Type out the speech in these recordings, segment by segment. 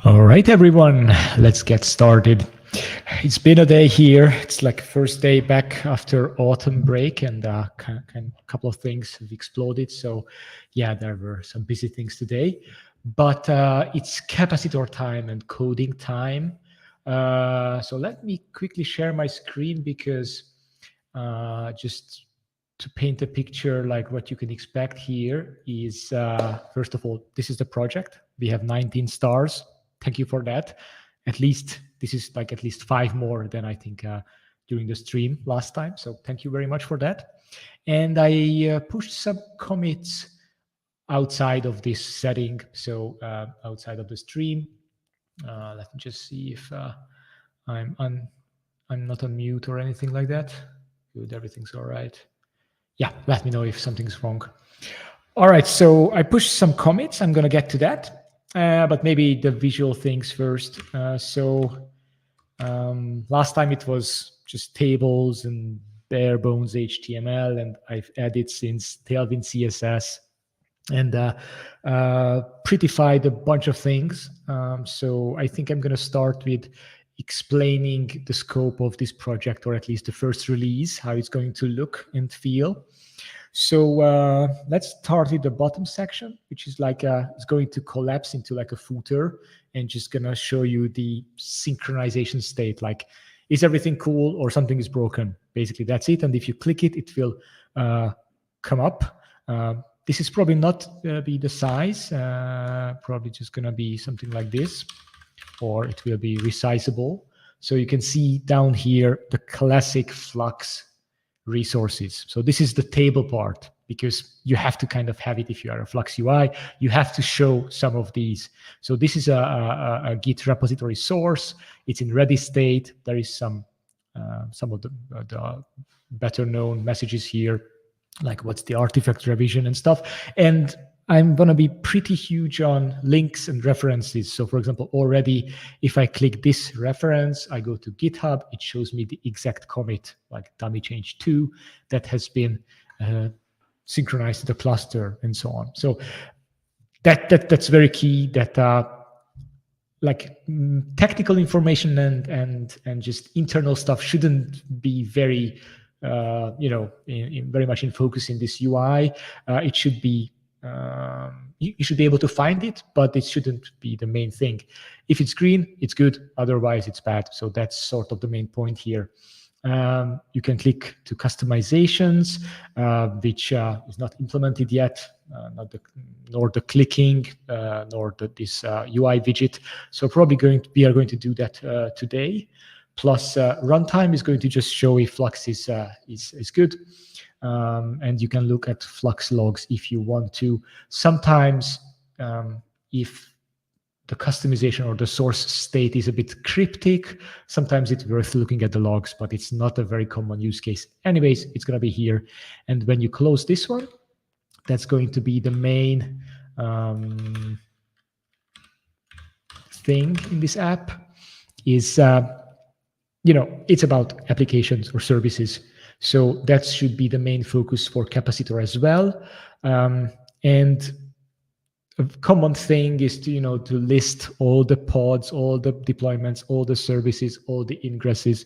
All right, everyone, let's get started. It's been a day here. It's like first day back after autumn break, and a couple of things have exploded. So yeah, there were some busy things today, but it's capacitor time and coding time. So let me quickly share my screen because just to paint a picture, like what you can expect here is, first of all, this is the project. We have 19 stars. Thank you for that. At least this is like at least 5 more than I think during the stream last time. So thank you very much for that. And I pushed some commits outside of this setting. So outside of the stream. Let me just see if I'm not on mute or anything like that. Good, everything's all right. Yeah, let me know if something's wrong. All right, so I pushed some commits. I'm going to get to that. But maybe the visual things first. Last time it was just tables and bare bones HTML, and I've added since Tailwind CSS and prettified a bunch of things. So I think I'm going to start with explaining the scope of this project, or at least the first release, how it's going to look and feel. So let's start with the bottom section, which is like it's going to collapse into like a footer and just gonna show you the synchronization state. Like, is everything cool or something is broken? Basically, that's it. And if you click it, it will come up. This is probably not be the size. Probably just gonna be something like this, or it will be resizable. So you can see down here the classic Flux resources. So this is the table part, because you have to kind of have it. If you are a Flux UI, you have to show some of these. So this is a Git repository source. It's in ready state. There is some of the better known messages here, like what's the artifact revision and stuff. And I'm going to be pretty huge on links and references. So for example, already if I click this reference, I go to GitHub, it shows me the exact commit, like dummy change 2, that has been synchronized to the cluster and so on. So that's very key, that like technical information and just internal stuff shouldn't be very, very much in focus in this UI. It should be, you should be able to find it, but it shouldn't be the main thing. If it's green, it's good. Otherwise, it's bad. So that's sort of the main point here. You can click to customizations, which is not implemented yet, nor the clicking, nor this UI widget. So probably we are going to do that today. Plus, runtime is going to just show if Flux is good. And you can look at Flux logs if you want to. Sometimes if the customization or the source state is a bit cryptic, sometimes it's worth looking at the logs, but it's not a very common use case. Anyways, it's going to be here. And when you close this one, that's going to be the main thing in this app is, it's about applications or services. So that should be the main focus for Capacitor as well. And a common thing is to list all the pods, all the deployments, all the services, all the ingresses,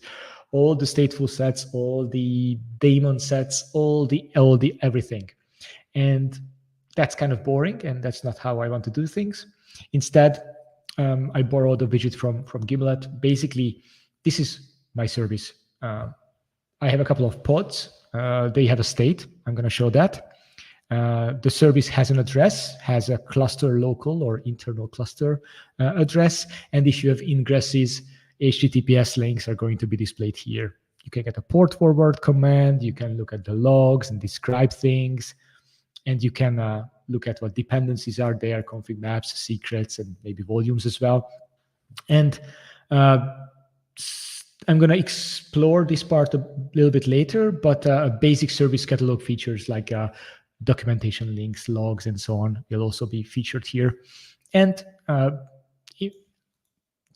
all the stateful sets, all the daemon sets, all the everything. And that's kind of boring, and that's not how I want to do things. Instead, I borrowed a widget from Gimlet. Basically, this is my service. I have a couple of pods. They have a state. I'm going to show that. The service has an address, has a cluster local or internal cluster address. And if you have ingresses, HTTPS links are going to be displayed here. You can get a port forward command. You can look at the logs and describe things. And you can look at what dependencies are there, config maps, secrets, and maybe volumes as well. And I'm going to explore this part a little bit later, but basic service catalog features like documentation links, logs, and so on will also be featured here. And the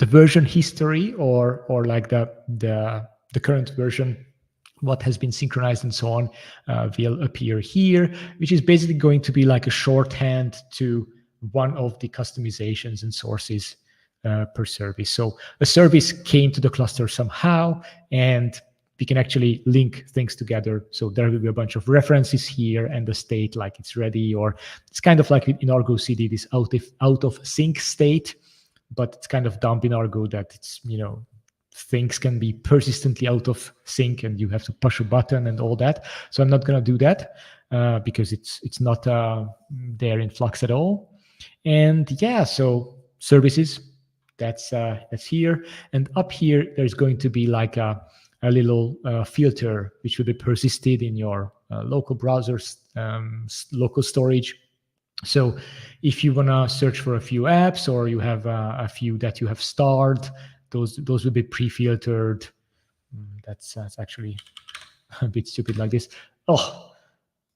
version history or like the current version, what has been synchronized and so on, will appear here, which is basically going to be like a shorthand to one of the customizations and sources per service. So a service came to the cluster somehow, and we can actually link things together. So there will be a bunch of references here and the state like it's ready, or it's kind of like in Argo CD, this out of sync state, but it's kind of dumb in Argo that it's, things can be persistently out of sync and you have to push a button and all that. So I'm not going to do that because it's not there in Flux at all. And yeah, so services, that's here. And up here, there's going to be like a little filter which will be persisted in your local browser's local storage. So if you want to search for a few apps, or you have a few that you have starred, those will be pre-filtered. That's actually a bit stupid like this. Oh,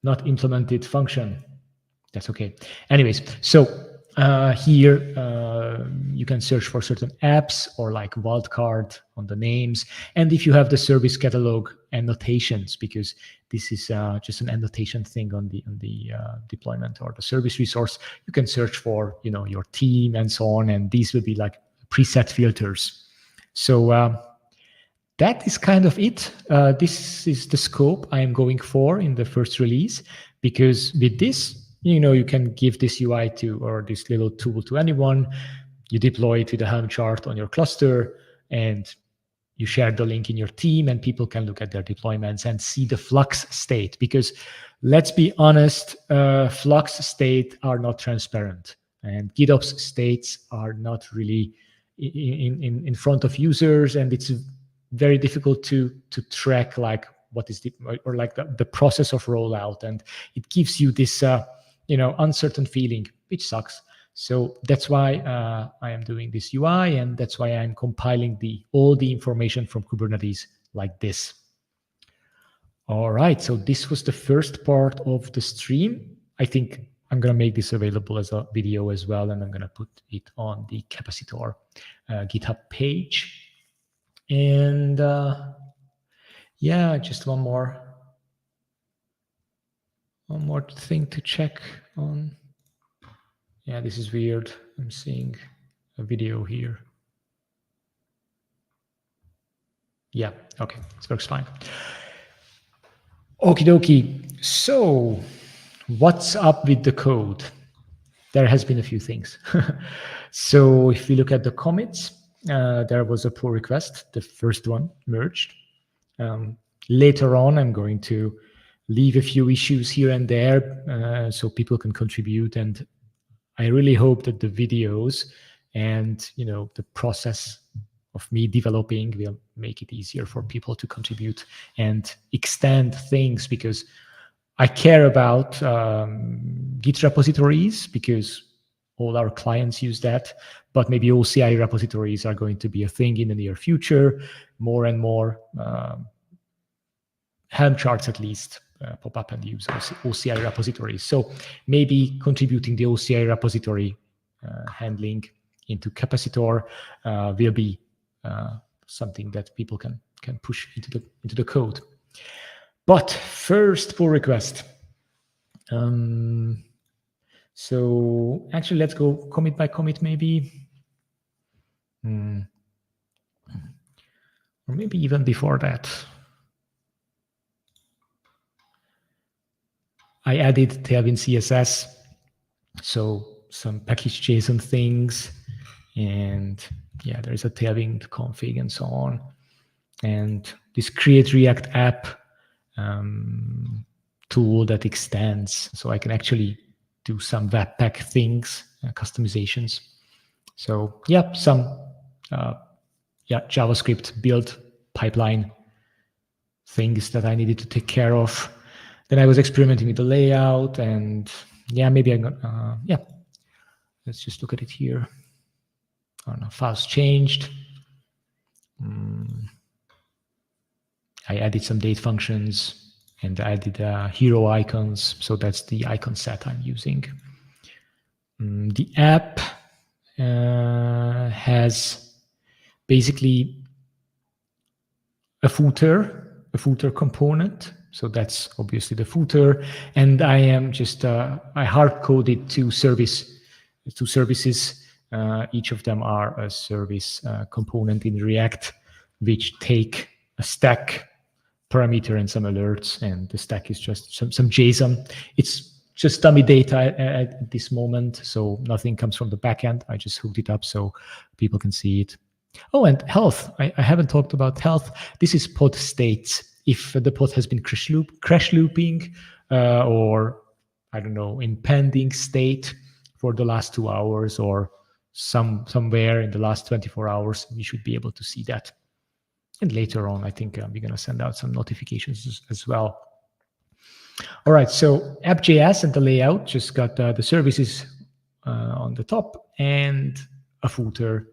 not implemented function. That's okay. Anyways, so here you can search for certain apps or like wildcard on the names. And if you have the service catalog annotations, because this is just an annotation thing on the deployment or the service resource, you can search for your team and so on. And these will be like preset filters. So that is kind of it. This is the scope I am going for in the first release, because with this, you can give this UI or this little tool to anyone. You deploy it with a Helm chart on your cluster, and you share the link in your team, and people can look at their deployments and see the Flux state. Because let's be honest, Flux state are not transparent, and GitOps states are not really in front of users, and it's very difficult to track like what is the process of rollout, and it gives you this uncertain feeling, which sucks. So that's why I am doing this UI, and that's why I'm compiling all the information from Kubernetes like this. All right, so this was the first part of the stream. I think I'm going to make this available as a video as well, and I'm going to put it on the Capacitor GitHub page. And yeah, just one more thing to check on. Yeah, this is weird. I'm seeing a video here. Yeah, okay, this works fine. Okie dokie. So what's up with the code? There has been a few things. So if we look at the commits, there was a pull request. The first one merged. Later on, I'm going to leave a few issues here and there so people can contribute. And I really hope that the videos and the process of me developing will make it easier for people to contribute and extend things, because I care about Git repositories, because all our clients use that, but maybe OCI repositories are going to be a thing in the near future. More and more Helm charts at least pop up and use OCI repositories. So maybe contributing the OCI repository handling into Capacitor will be something that people can push into the code. But first, pull request. So actually, let's go commit by commit, maybe. Or maybe even before that. I added Tailwind CSS, so some package JSON things, and yeah, there's a Tailwind config and so on. And this create React app tool that extends, so I can actually do some Webpack things, customizations. So yeah, some JavaScript build pipeline things that I needed to take care of. Then I was experimenting with the layout, and yeah, maybe I'm gonna, yeah, let's just look at it here. I don't know, files changed. I added some date functions, and I added hero icons. So that's the icon set I'm using. The app has basically a footer component. So that's obviously the footer. And I am just, I hard-coded two services Each of them are a service component in React, which take a stack parameter and some alerts, and the stack is just some JSON. It's just dummy data at this moment, so nothing comes from the backend. I just hooked it up so people can see it. Oh, and health. I haven't talked about health. This is pod states. If the pod has been crash looping or, I don't know, in pending state for the last 2 hours or somewhere in the last 24 hours, we should be able to see that. And later on, I think we're going to send out some notifications as well. All right, so app.js and the layout just got the services on the top and a footer.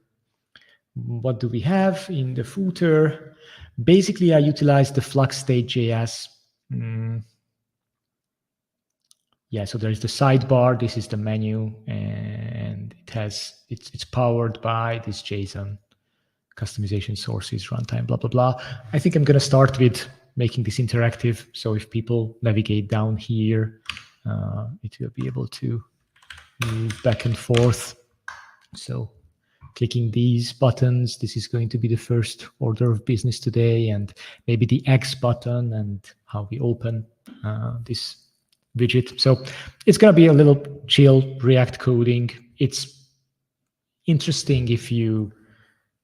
What do we have in the footer? Basically, I utilized the FluxCD.js. Yeah, so there's the sidebar. This is the menu, and it's powered by this JSON. Customization sources, runtime, blah, blah, blah. I think I'm going to start with making this interactive. So if people navigate down here, it will be able to move back and forth. So clicking these buttons, this is going to be the first order of business today, and maybe the X button and how we open this widget. So it's going to be a little chill React coding. It's interesting if you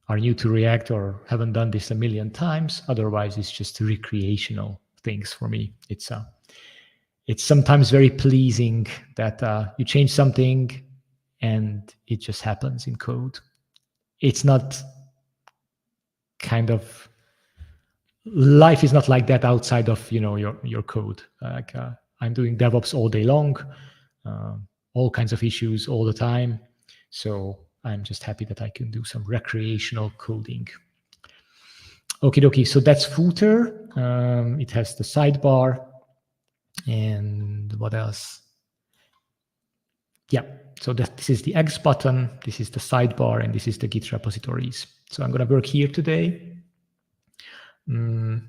are new to React or haven't done this a million times. Otherwise, it's just recreational things for me. It's sometimes very pleasing that you change something and it just happens in code. It's not kind of, life is not like that outside of your code. Like I'm doing DevOps all day long, all kinds of issues all the time. So I'm just happy that I can do some recreational coding. Okie dokie, so that's footer. It has the sidebar. And what else? Yeah, so this is the X button, this is the sidebar, and this is the Git repositories. So I'm going to work here today. Yeah,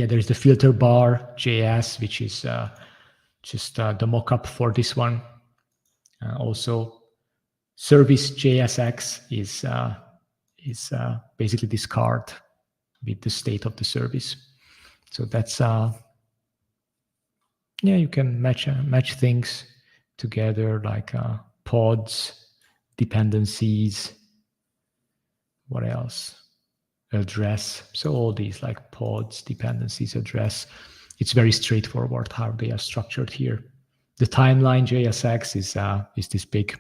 there's the filter bar JS, which is just the mockup for this one. Also, service JSX is basically this card with the state of the service. So that's yeah, you can match things together like pods, dependencies. What else? Address. So all these like pods, dependencies, address. It's very straightforward how they are structured here. The timeline JSX is this big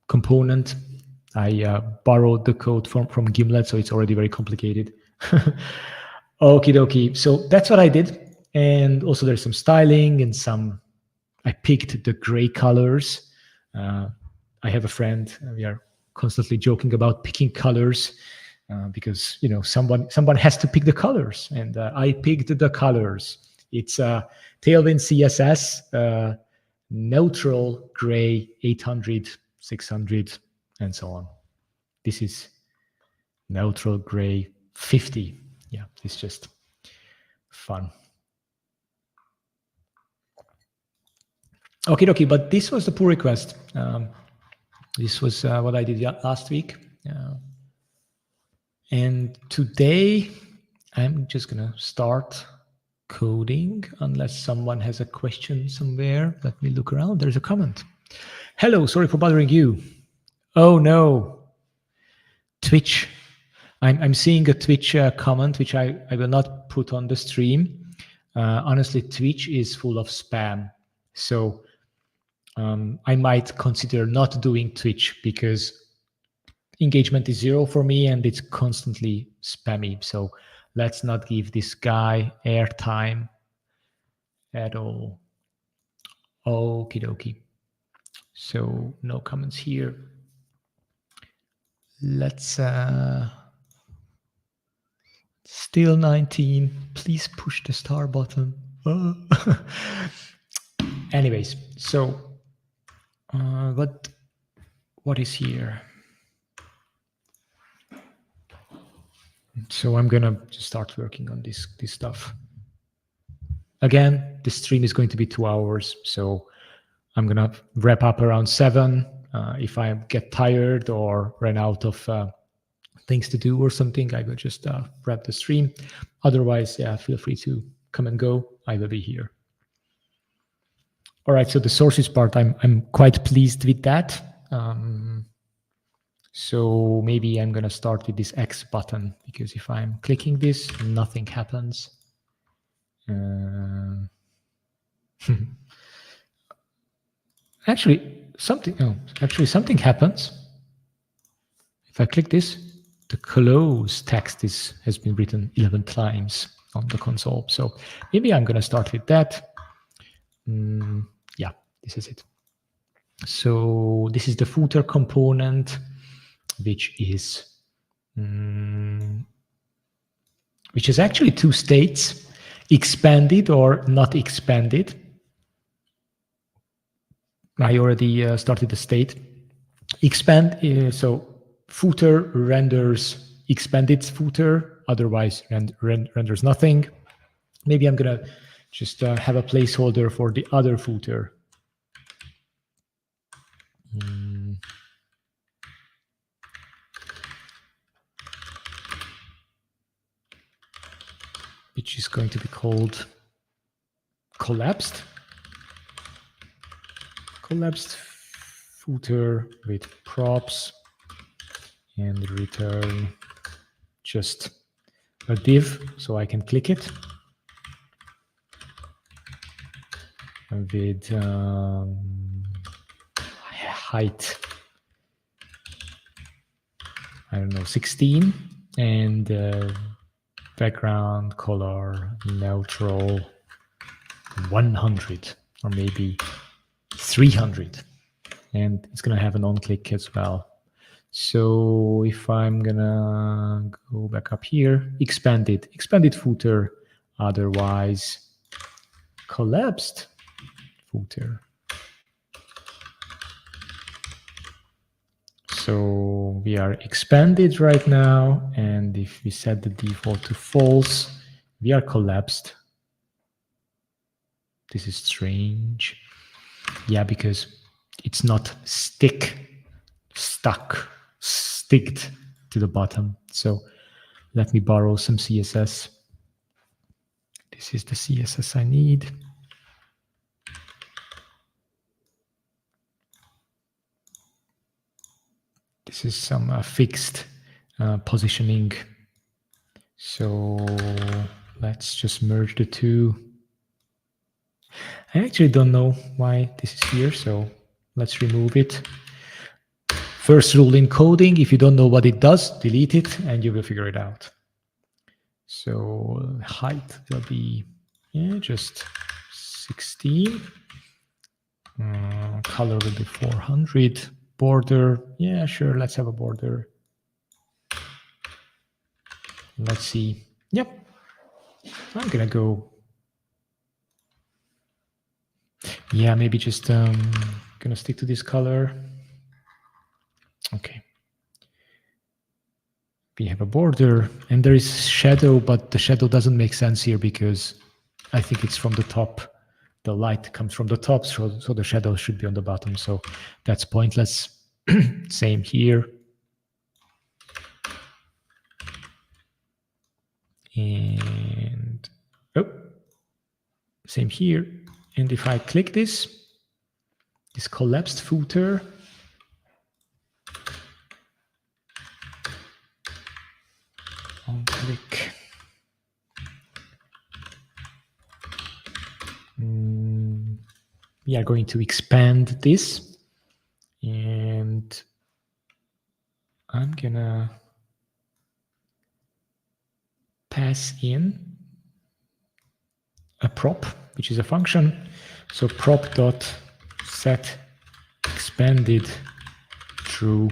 component. I borrowed the code from Gimlet, so it's already very complicated. Okie dokie. So that's what I did. And also there's some styling and I picked the gray colors. I have a friend, we are constantly joking about picking colors because someone has to pick the colors, and I picked the colors. It's Tailwind CSS, neutral gray 800, 600, and so on. This is neutral gray 50. Yeah, it's just fun. Okay, but this was the pull request. This was what I did last week. And today, I'm just going to start coding unless someone has a question somewhere. Let me look around. There's a comment. Hello, sorry for bothering you. Oh, no. Twitch. I'm seeing a Twitch comment, which I will not put on the stream. Honestly, Twitch is full of spam. So I might consider not doing Twitch because engagement is 0 for me and it's constantly spammy. So let's not give this guy airtime at all. Okie dokie. So no comments here. Let's still 19. Please push the star button. Anyways, so what is here? So I'm gonna just start working on this stuff. Again, the stream is going to be 2 hours, so I'm gonna wrap up around 7. If I get tired or run out of things to do or something, I will just wrap the stream. Otherwise, yeah, feel free to come and go. I will be here. All right, so the sources part, I'm quite pleased with that. So maybe I'm gonna start with this X button, because if I'm clicking this, nothing happens. Actually, something happens. If I click this, the close text has been written 11 times on the console. So maybe I'm gonna start with that. Yeah, this is it. So this is the footer component, which is actually 2 states: expanded or not expanded. I already started the state. Expand, so footer renders expanded footer, otherwise renders nothing. Maybe I'm gonna just have a placeholder for the other footer. Which is going to be called collapsed. Collapsed footer with props, and return just a div so I can click it with height, I don't know, 16, and background color neutral 100 or maybe 300, and it's gonna have an on-click as well. So if I'm gonna go back up here, expanded footer, otherwise collapsed footer. So we are expanded right now, and if we set the default to false, we are collapsed. This is strange. Yeah, because it's not sticked to the bottom. So let me borrow some CSS. This is the CSS I need. This is some fixed positioning. So let's just merge the two. I actually don't know why this is here, so let's remove it. First rule in coding: if you don't know what it does, delete it and you will figure it out. So height will be just 16. Color will be 400. Border, yeah, sure, let's have a border. Let's see. Yep, I'm gonna go. Yeah, maybe just gonna stick to this color. Okay. We have a border, and there is shadow, but the shadow doesn't make sense here because I think it's from the top. The light comes from the top, so the shadow should be on the bottom. So that's pointless. Same here. And same here. And if I click this collapsed footer, on click, we are going to expand this, and I'm gonna pass in a prop, which is a function. So prop dot set expanded true,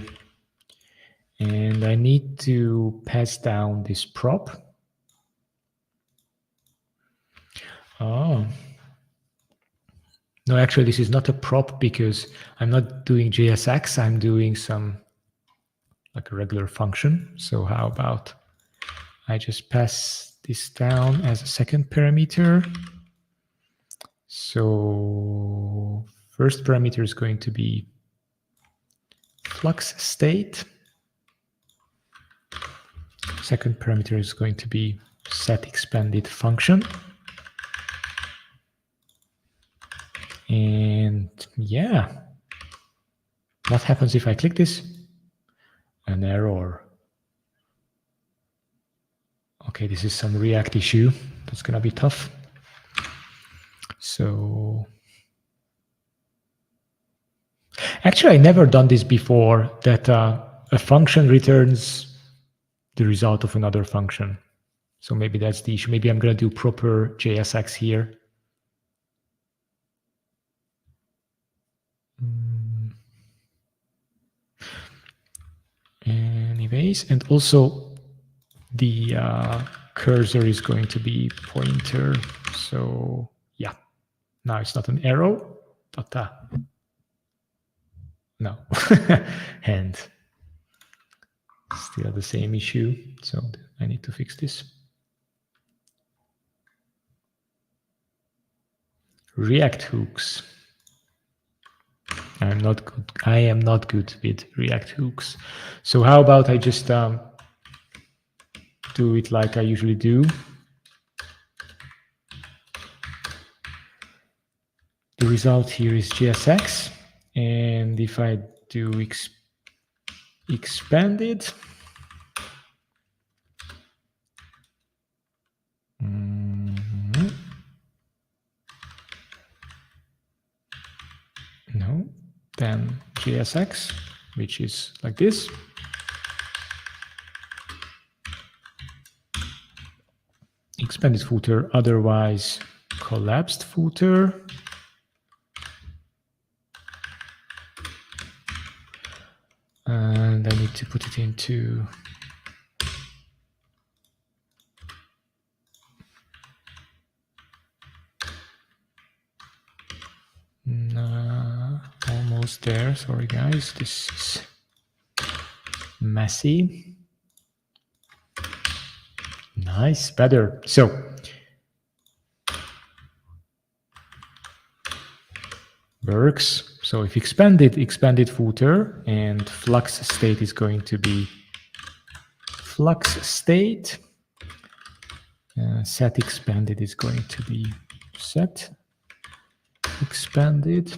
and I need to pass down this prop. Oh. No, actually, this is not a prop because I'm not doing JSX. I'm doing some like a regular function. So how about I just pass this down as a second parameter. So First parameter is going to be flux state. Second parameter is going to be set expanded function. And yeah, what happens if I click this? An error. Okay, this is some React issue. That's gonna be tough. So actually, I never done this before, that a function returns the result of another function. So maybe that's the issue. Maybe I'm gonna do proper JSX here. Anyways, and also the cursor is going to be pointer. So yeah, now it's not an arrow, but no, and still the same issue. So I need to fix this. React hooks. I am not good with React hooks. So how about I just do it like I usually do. The result here is JSX, and if I do expanded, no, then JSX, which is like this. Expanded footer, otherwise collapsed footer. And I need to put it into almost there. Sorry guys, this is messy. Nice, better. So works. So if expanded footer, and flux state is going to be flux state. Set expanded is going to be set expanded.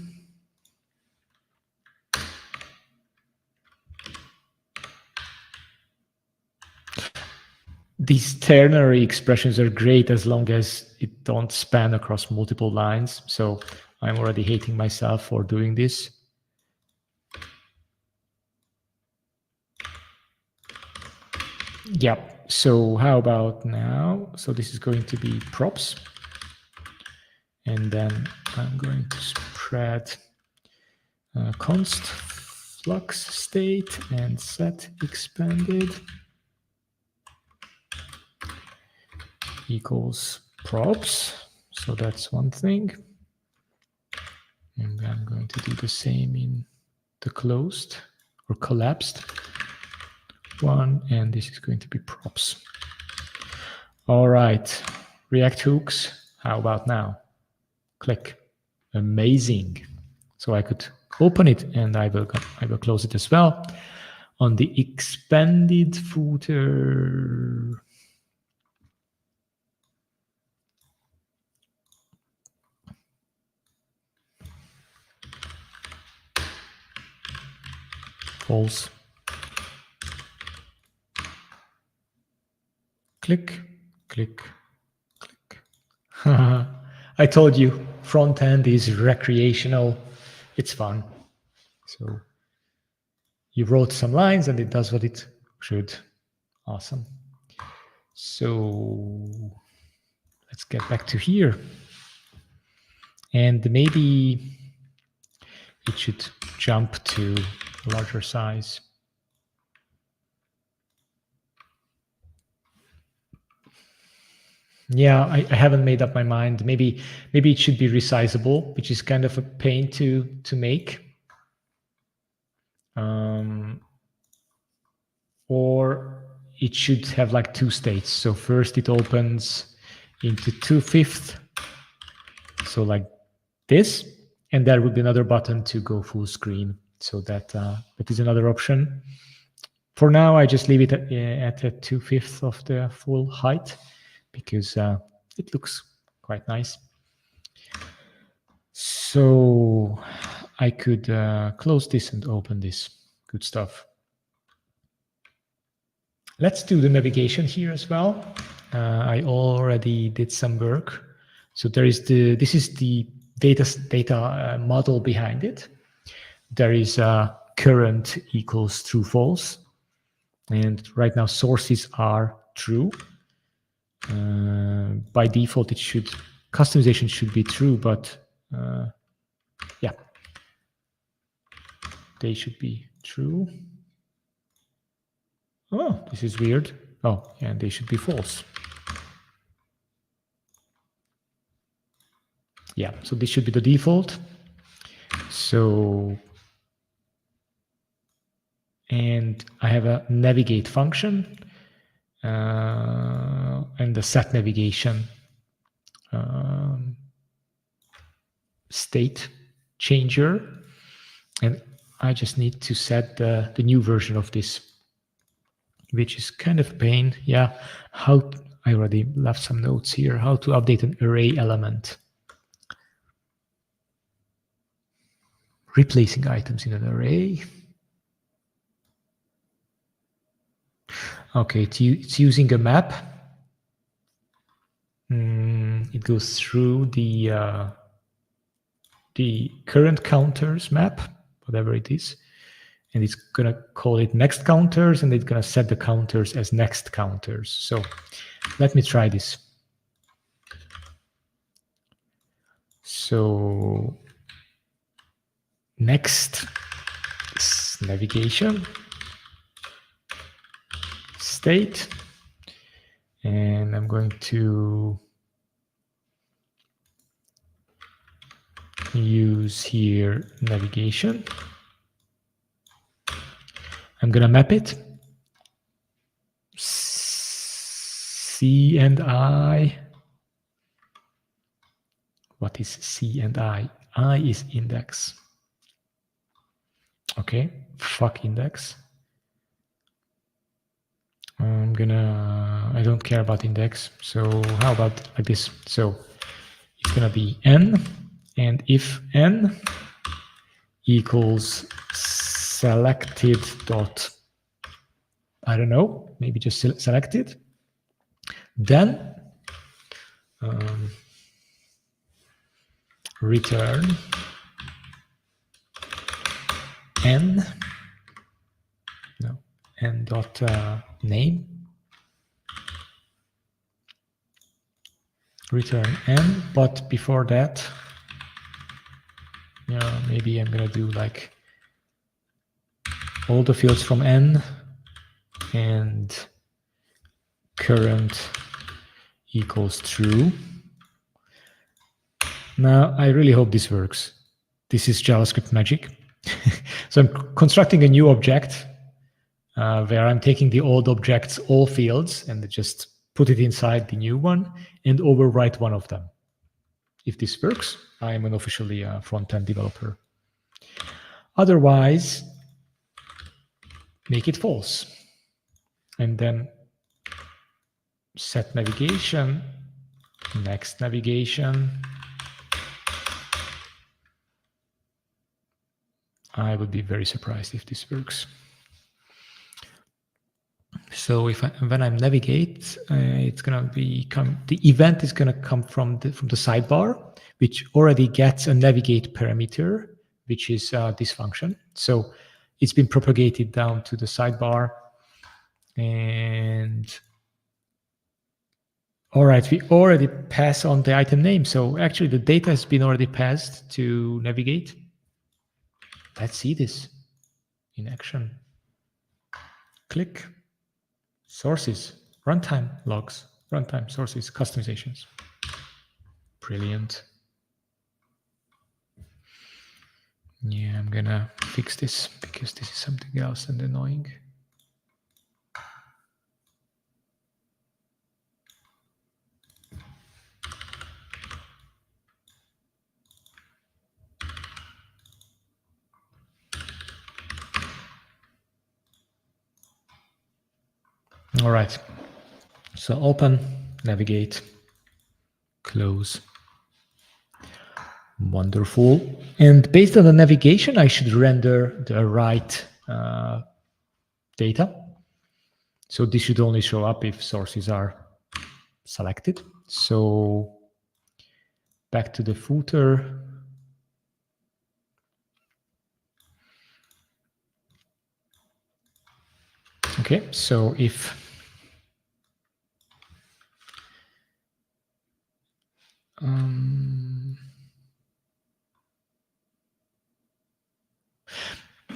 These ternary expressions are great as long as it don't span across multiple lines. So I'm already hating myself for doing this. Yeah, so how about now? So this is going to be props. And then I'm going to spread const flux state and set expanded equals props. So that's one thing. And I'm going to do the same in the closed or collapsed one, and this is going to be props. All right, React hooks, how about now? Click. Amazing. So I could open it, and I will close it as well. On the expanded footer, false. Click, click, click. I told you, front end is recreational. It's fun. So you wrote some lines and it does what it should. Awesome. So let's get back to here. And maybe it should jump to a larger size. Yeah, I haven't made up my mind. Maybe it should be resizable, which is kind of a pain to make. Or it should have like two states. So first it opens into 2/5, so like this, And there would be another button to go full screen. So that is another option. For now, I just leave it at 2/5 of the full height because it looks quite nice. So I could close this and open this. Good stuff. Let's do the navigation here as well. I already did some work. So this is the data model behind it. There is current equals true false. And right now sources are true. By default, customization should be true, but yeah, they should be true. Oh, this is weird. Oh, and they should be false. Yeah, so this should be the default. So, and I have a navigate function and the set navigation state changer. And I just need to set the new version of this, which is kind of a pain. Yeah, I already left some notes here. How to update an array element. Replacing items in an array. Okay, it's using a map. It goes through the current counters map, whatever it is, and it's gonna call it next counters, and it's gonna set the counters as next counters. So let me try this. So next is navigation state, and I'm going to use here navigation. I'm going to map it. C and I. What is C and I? I is index. Okay, fuck index. I don't care about index. So how about like this? So it's going to be n, and if n equals selected dot, I don't know, maybe just selected, then return n dot name, return n, but before that, maybe I'm gonna do like all the fields from n and current equals true. Now I really hope this works. This is JavaScript magic. So I'm constructing a new object where I'm taking the old object's all fields and just put it inside the new one and overwrite one of them. If this works, I am an officially front-end developer. Otherwise, make it false. And then set navigation, next navigation. I would be very surprised if this works. So when I navigate, it's gonna the event is gonna come from the sidebar, which already gets a navigate parameter, which is this function. So it's been propagated down to the sidebar, and all right, we already pass on the item name. So actually, the data has been already passed to navigate. Let's see this in action. Click. Sources, runtime logs, runtime sources, customizations. Brilliant. Yeah, I'm gonna fix this because this is something else and annoying. All right. So open, navigate, close. Wonderful. And based on the navigation, I should render the right data. So this should only show up if sources are selected. So back to the footer. Okay, so if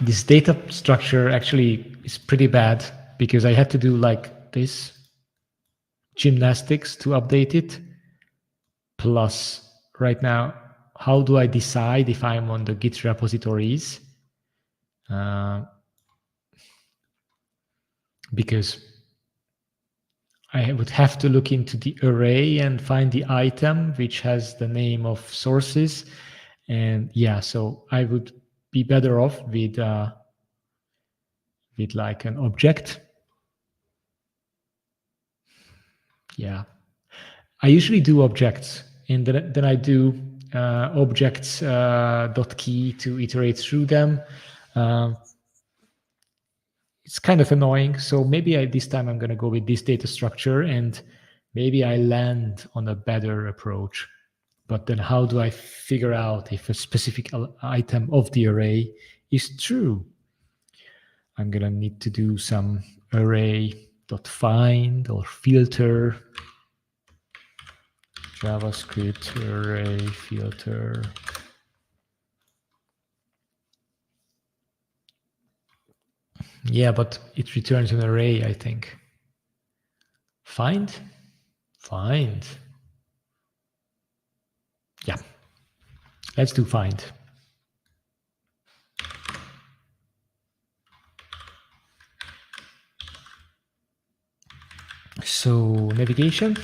this data structure actually is pretty bad because I had to do like this gymnastics to update it. Plus, right now, how do I decide if I'm on the Git repositories? Because I would have to look into the array and find the item which has the name of sources. And yeah, so I would be better off with like an object. Yeah, I usually do objects, and then I do objects dot key to iterate through them. It's kind of annoying. So maybe this time I'm going to go with this data structure, and maybe I land on a better approach. But then how do I figure out if a specific item of the array is true? I'm going to need to do some array.find or filter, JavaScript array filter. Yeah, but it returns an array, I think. Find. Yeah, let's do find. So navigation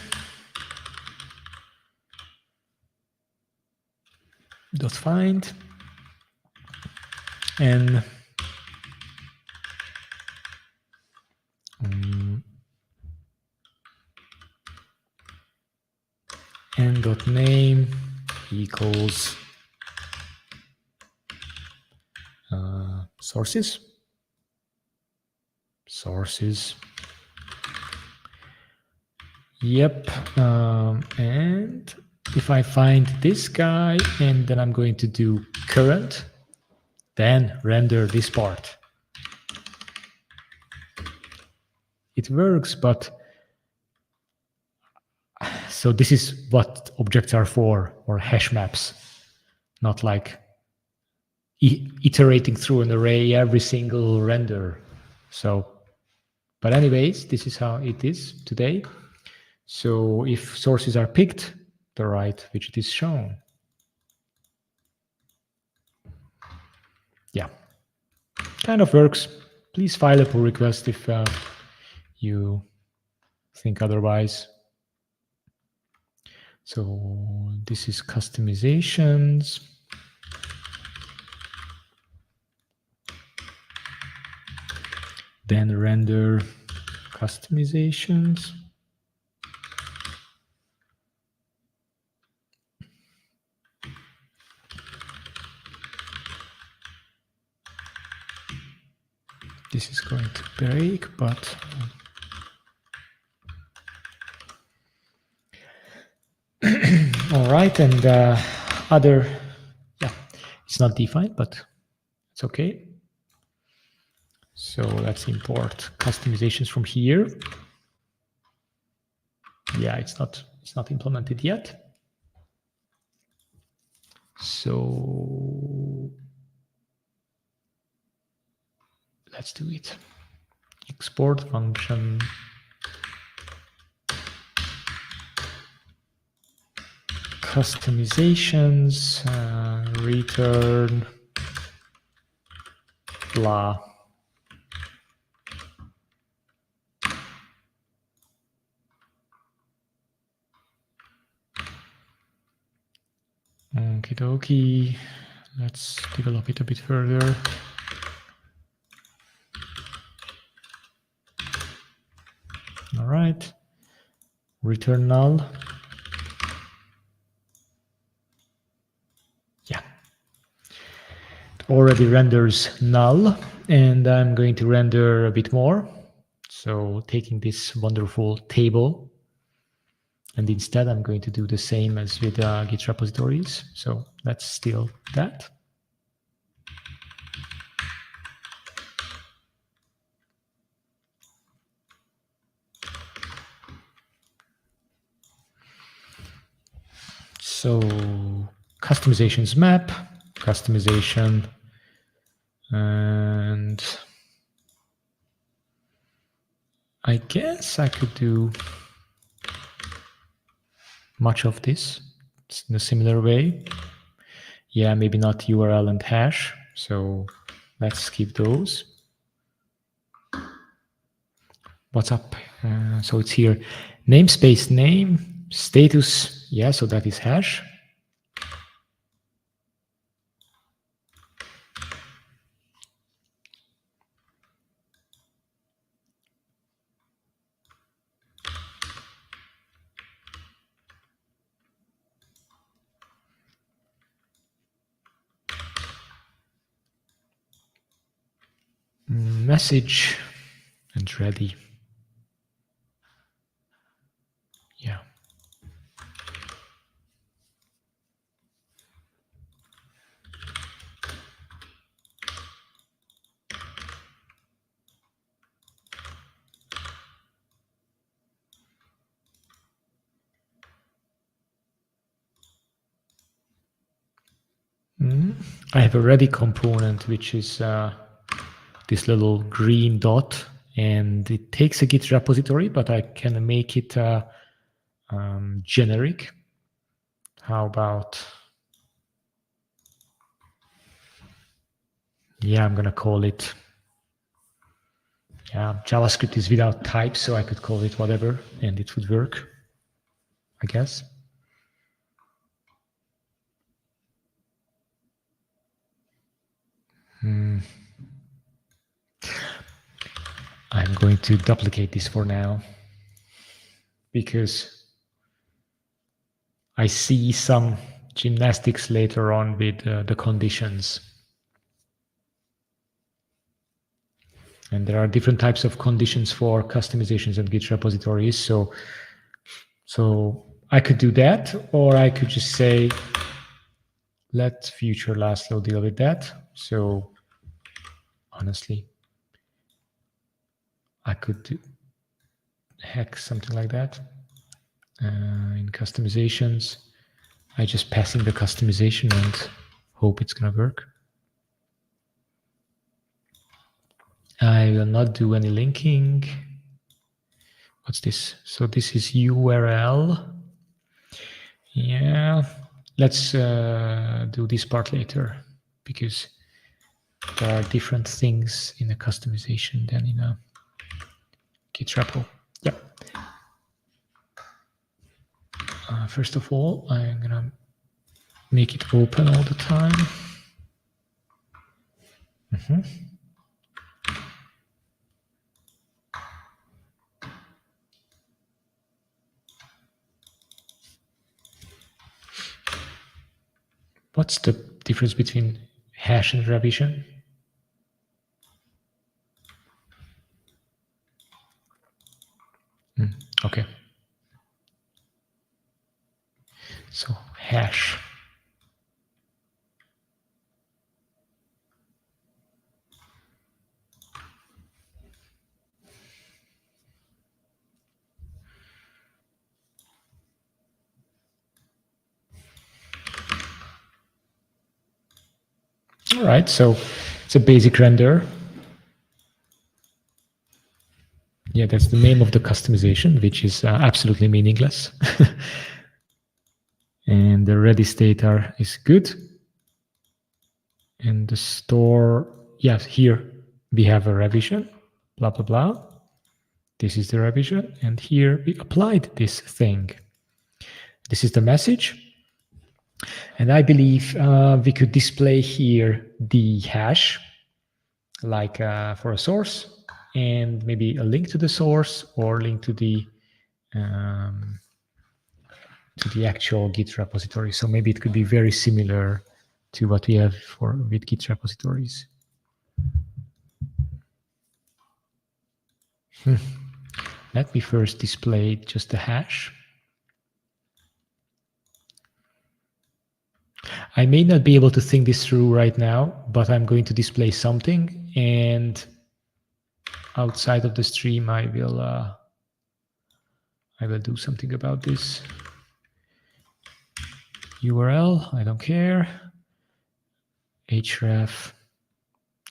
dot find and dot name equals sources. Yep. And if I find this guy, and then I'm going to do current, then render this part. It works, but so this is what objects are for, or hash maps, not like iterating through an array every single render. So, but anyways, this is how it is today. So if sources are picked, the right widget is shown. Yeah, kind of works. Please file a pull request if you think otherwise. So this is customizations. Then render customizations. This is going to break, but all right. And other, yeah, it's not defined, but it's okay. So let's import customizations from here. Yeah, it's not implemented yet. So let's do it. Export function. Customizations, return blah. Okie dokie. Let's develop it a bit further. right. Return null. Yeah. It already renders null, and I'm going to render a bit more. So taking this wonderful table, and instead I'm going to do the same as with Git repositories. So let's steal that. So customizations map, customization, and I guess I could do much of this in a similar way. Yeah, maybe not URL and hash. So let's skip those. What's up? So it's here. Namespace name, status. Yeah, so that is hash. Message and ready. Yeah. I have a ready component, which is this little green dot, and it takes a Git repository, but I can make it generic. How about, yeah, I'm gonna call it, yeah, JavaScript is without types, so I could call it whatever, and it would work, I guess. I'm going to duplicate this for now, because I see some gymnastics later on with the conditions. And there are different types of conditions for customizations and Git repositories. So I could do that, or I could just say, let future Laszlo deal with that. So honestly, I could do heck something like that. In customizations, I just pass in the customization and hope it's gonna work. I will not do any linking. What's this? So this is URL. Yeah, let's do this part later, because there are different things in a customization than in a Git repo. Yeah. First of all, I'm gonna make it open all the time. What's the difference between hash and revision? Okay. So hash. All right, so it's a basic render. Yeah, that's the name of the customization, which is absolutely meaningless. And the ready state is good. And the store, yes, here we have a revision, blah, blah, blah. This is the revision. And here we applied this thing. This is the message. And I believe we could display here the hash, like for a source. and maybe a link to the source or link to the actual Git repository. So maybe it could be very similar to what we have with Git repositories. Let me first display just the hash. I may not be able to think this through right now, but I'm going to display something, and outside of the stream, I will do something about this. URL, I don't care. href.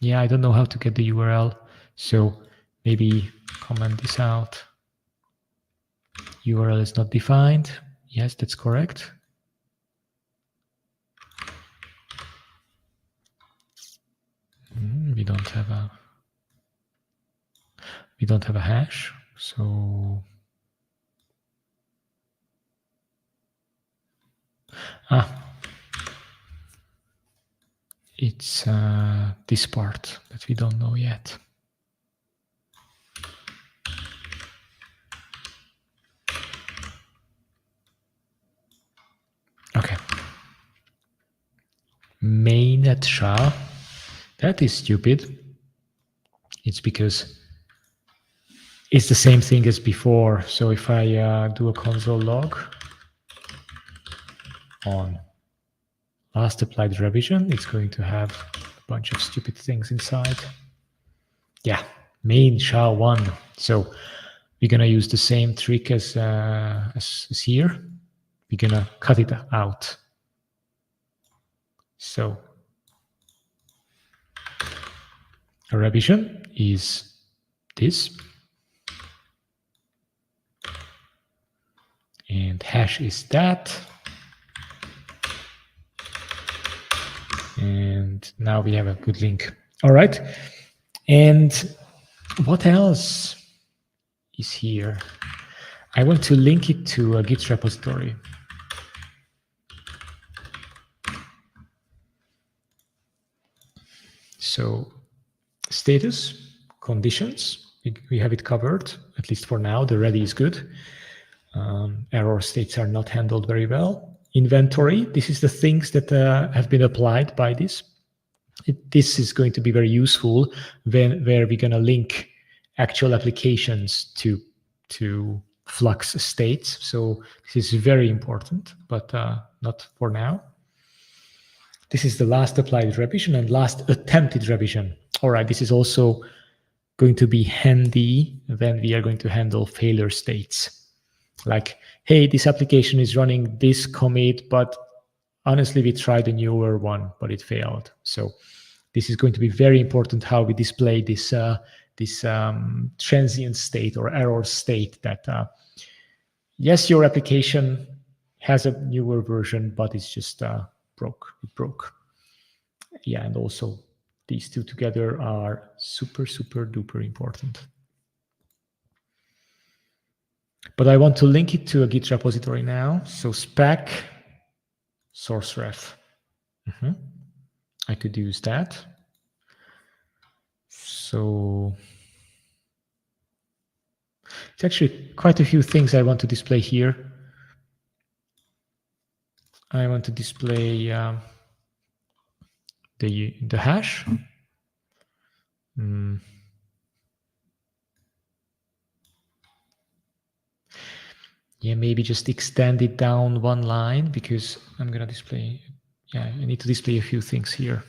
Yeah, I don't know how to get the URL, so maybe comment this out. URL is not defined. Yes, that's correct. We don't have a hash, so it's this part that we don't know yet. Okay. Mainnet SHA. That is stupid. It's because it's the same thing as before. So if I do a console log on last applied revision, it's going to have a bunch of stupid things inside. Yeah, main SHA-1. So we're going to use the same trick as here. We're going to cut it out. So a revision is this. And hash is that. And now we have a good link. All right. And what else is here? I want to link it to a Git repository. So status, conditions, we have it covered, at least for now. The ready is good. Error states are not handled very well. Inventory, this is the things that have been applied by this. This is going to be very useful where we're going to link actual applications to Flux states. So this is very important, but not for now. This is the last applied revision and last attempted revision. All right, this is also going to be handy when we are going to handle failure states. Like, hey, this application is running this commit, but honestly, we tried a newer one, but it failed. So this is going to be very important how we display this transient state or error state that, yes, your application has a newer version, but it's just broke. It broke. Yeah, and also these two together are super, super duper important. But I want to link it to a Git repository now. So spec source ref. I could use that. So it's actually quite a few things I want to display here. I want to display the hash. Yeah, maybe just extend it down one line because I'm going to display, yeah, I need to display a few things here.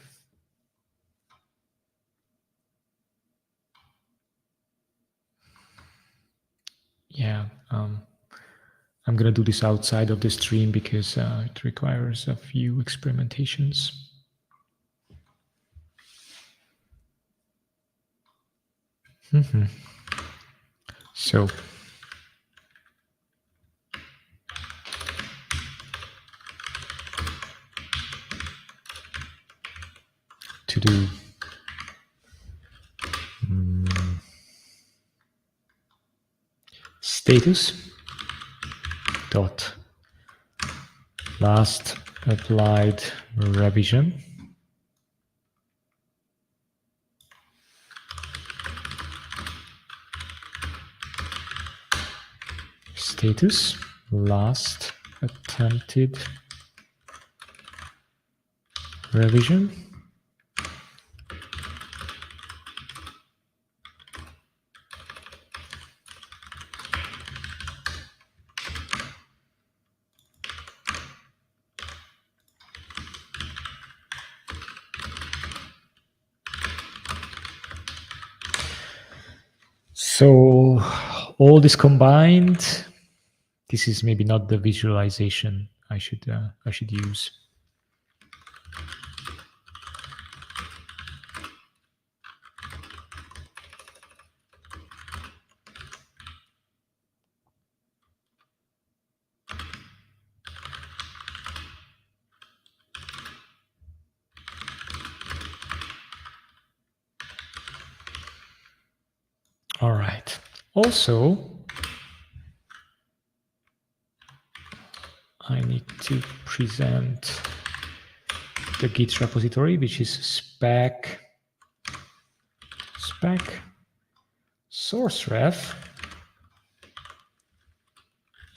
Yeah, I'm going to do this outside of the stream because it requires a few experimentations. So to do status dot last applied revision status last attempted revision. So all this combined, this is maybe not the visualization I should use. All right. Also, I need to present the Git repository, which is spec source ref,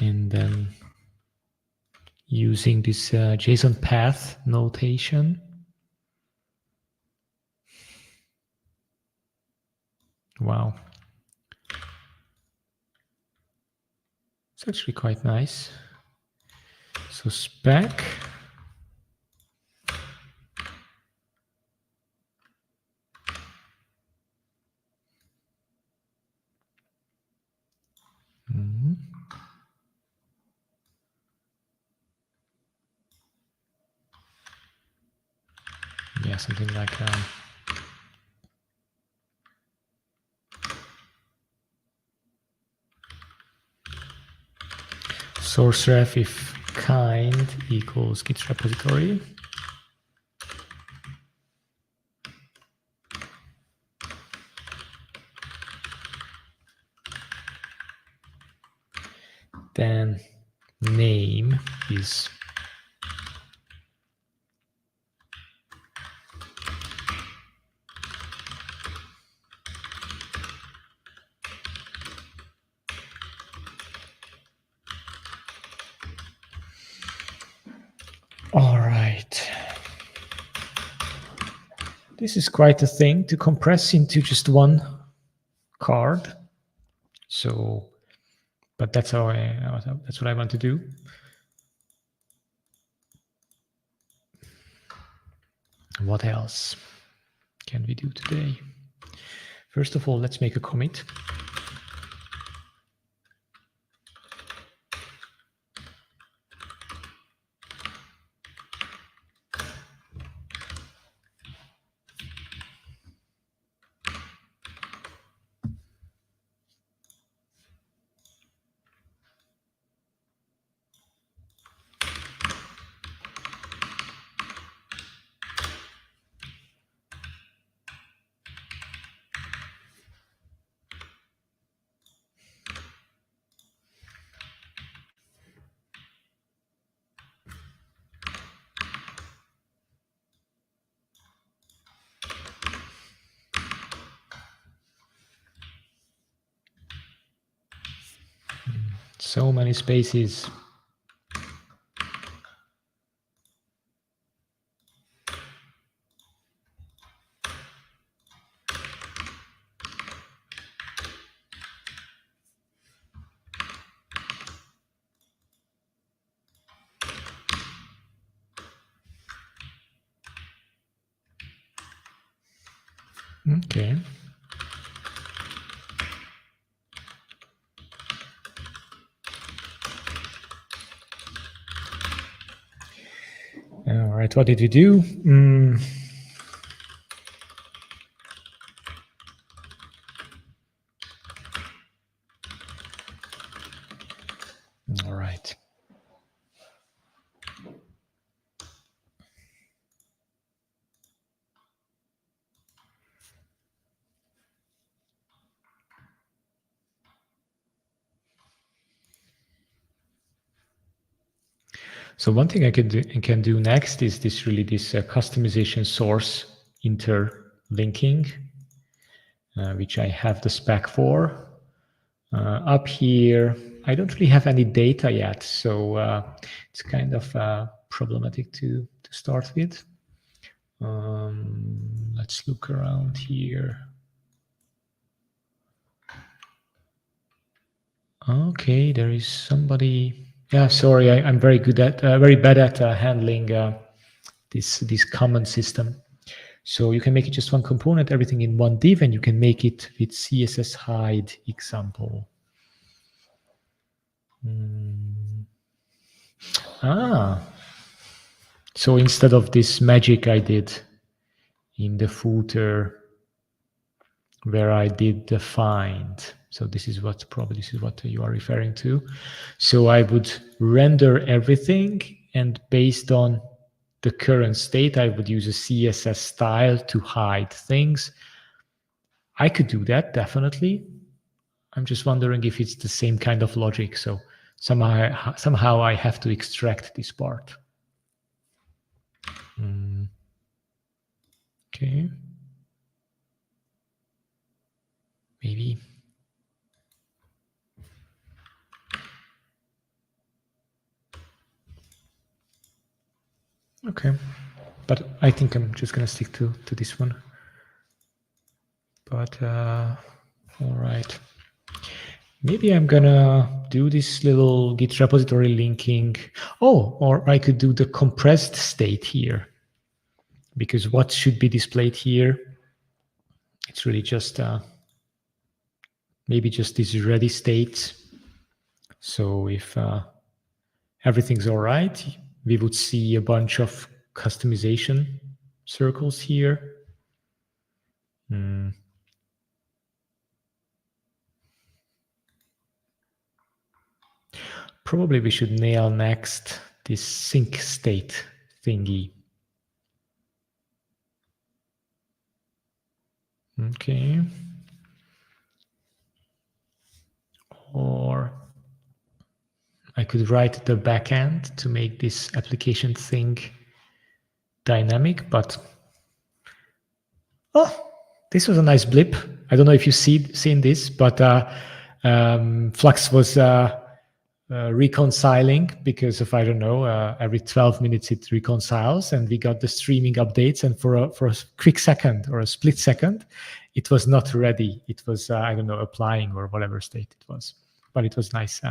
and then using this JSON path notation. Wow. It's actually quite nice. So spec yeah, something like source ref if kind equals Git repository. Then name is all right. This is quite a thing to compress into just one card. So, but that's what I want to do. What else can we do today? First of all, let's make a commit. So many spaces. Okay. All right, what did we do? All right. So one thing I can do next is this customization source interlinking, which I have the spec for. Up here, I don't really have any data yet, so it's kind of problematic to start with. Let's look around here. Okay, there is somebody. Yeah, sorry, I'm very bad at handling this common system. So you can make it just one component, everything in one div, and you can make it with CSS hide example. So instead of this magic I did in the footer where I did the find, so this is what you are referring to. So I would render everything, and based on the current state, I would use a CSS style to hide things. I could do that, definitely. I'm just wondering if it's the same kind of logic. So somehow I have to extract this part. Okay. Maybe. Okay. But I think I'm just going to stick to this one. But all right. Maybe I'm going to do this little Git repository linking. Oh, or I could do the compressed state here. Because what should be displayed here, it's really just maybe just this ready state. So if everything's all right, we would see a bunch of customization circles here. Probably we should nail next this sync state thingy. Okay. Or I could write the backend to make this application thing dynamic, but oh, this was a nice blip. I don't know if you've seen this, but Flux was reconciling because of, I don't know, every 12 minutes it reconciles, and we got the streaming updates, and for a quick second or a split second, it was not ready. It was, I don't know, applying or whatever state it was. But it was nice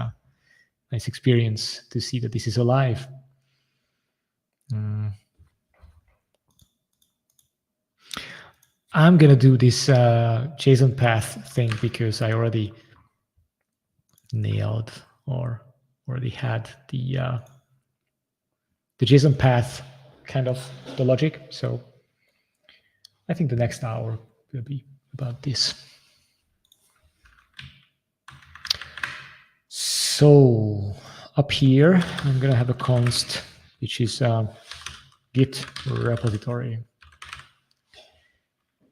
experience to see that this is alive. I'm going to do this JSON path thing because I already nailed or already had the JSON path kind of the logic. So I think the next hour will be about this. So up here, I'm going to have a const, which is Git repository,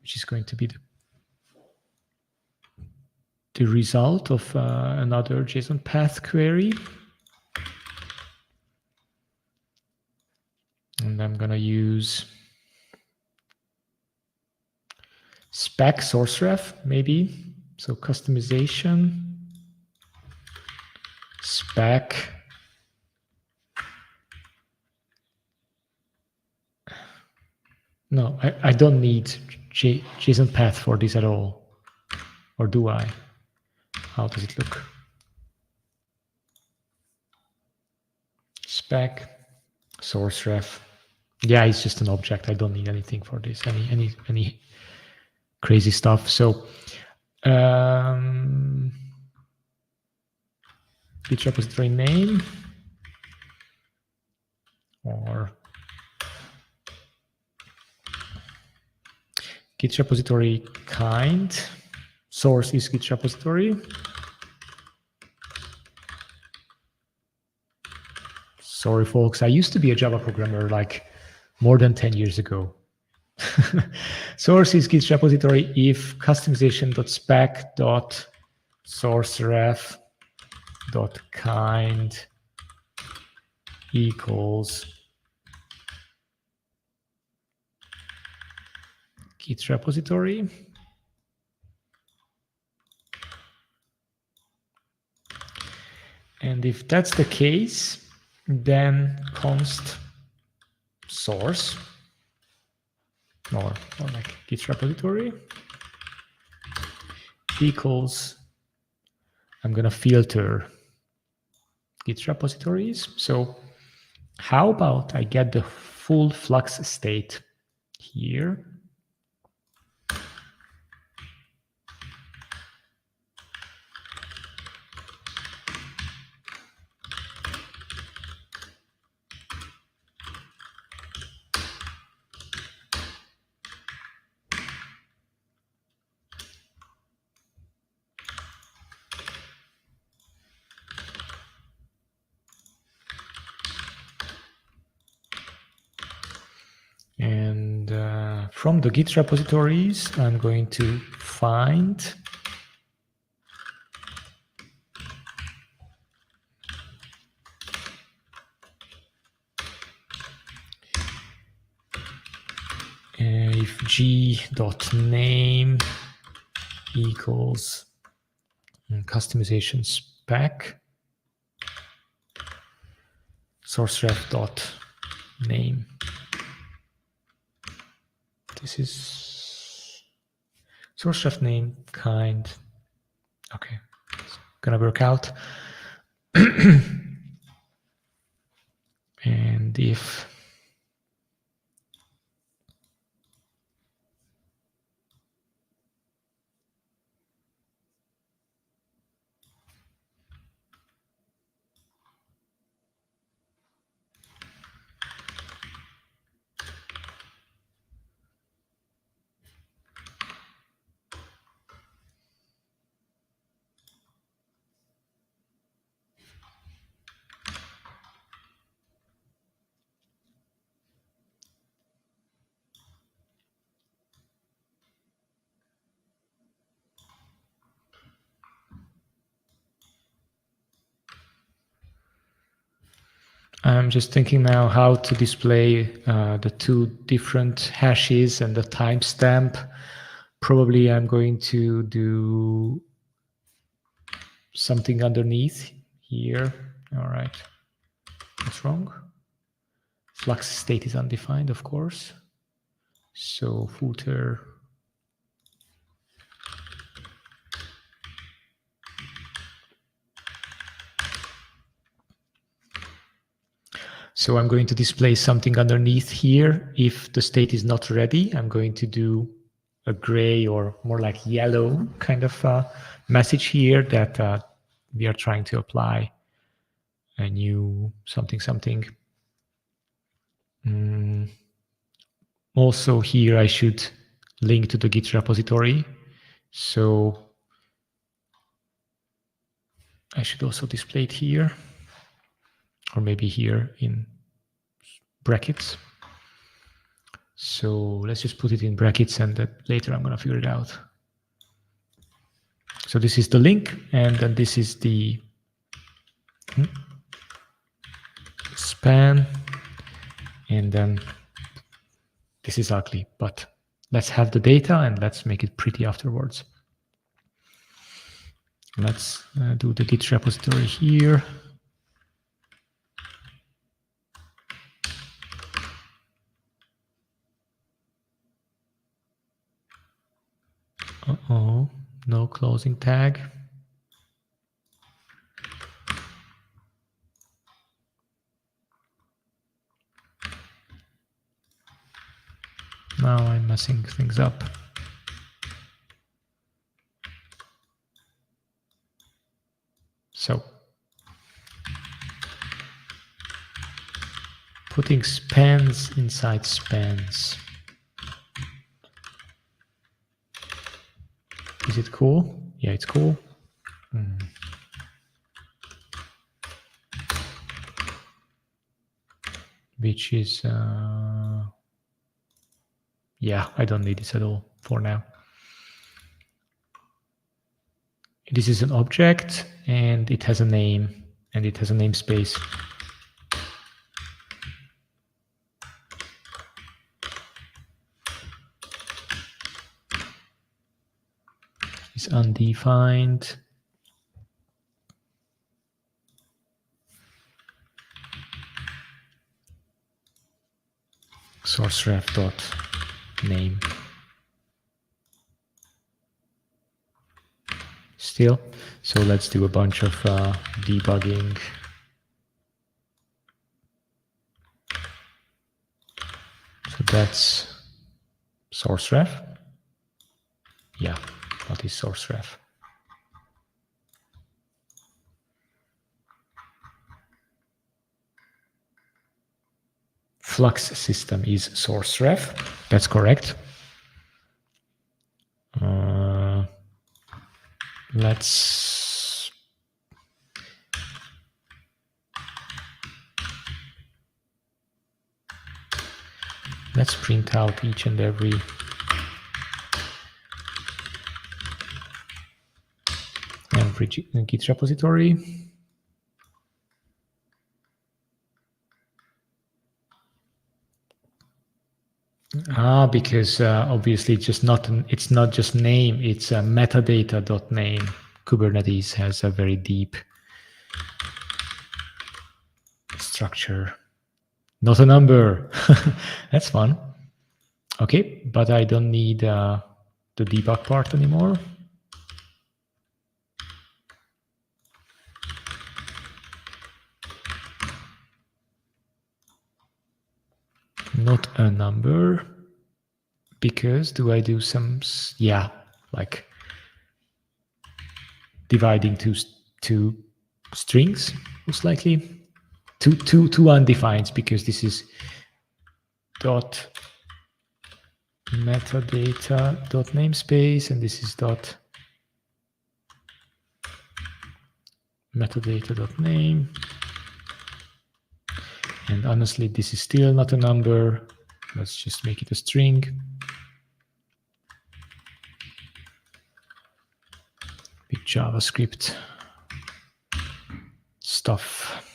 which is going to be the result of another JSON path query. And I'm going to use spec source ref, maybe. So customization, spec. No, I don't need JSON path for this at all. Or do I? How does it look? Spec, source ref. Yeah, it's just an object. I don't need anything for this, any crazy stuff. So Git repository name or Git repository kind. Source is Git repository. Sorry, folks. I used to be a Java programmer like more than 10 years ago. Source is Git repository if customization.spec.sourceref.kind equals Git repository. And if that's the case, then const source, or like Git repository, equals, I'm going to filter Git repositories. So how about I get the full Flux state here? And from the Git repositories, I'm going to find if g.name equals customization spec, sourceref.name. This is sourceref name kind. Okay, it's gonna work out. And if I'm just thinking now how to display the two different hashes and the timestamp. Probably I'm going to do something underneath here. All right, what's wrong? Flux state is undefined, of course. So footer. So I'm going to display something underneath here. If the state is not ready, I'm going to do a gray or more like yellow kind of message here that we are trying to apply a new something. Also here I should link to the Git repository. So I should also display it here, or maybe here in brackets. So let's just put it in brackets, and that later I'm going to figure it out. So this is the link, and then this is the span, and then this is ugly, but let's have the data and let's make it pretty afterwards. Let's do the Git repository here. Uh-oh, no closing tag. Now I'm messing things up. So putting spans inside spans. Is it cool? Yeah, it's cool. Which is, yeah, I don't need this at all for now. This is an object and it has a name and it has a namespace. It's undefined. sourceref.name. Still, so let's do a bunch of debugging. So that's sourceref. Yeah, what is sourceref? Flux system is sourceref. That's correct. Let's print out each and every Git repository. Because obviously it's not just name, it's a metadata.name. Kubernetes has a very deep structure. Not a number. That's fun. Okay, but I don't need the debug part anymore. Not a number, because do I do some, yeah, like dividing two strings, most likely. Two undefined, because this is dot metadata dot namespace, and this is dot metadata dot name. And honestly, this is still not a number. Let's just make it a string. Big JavaScript stuff.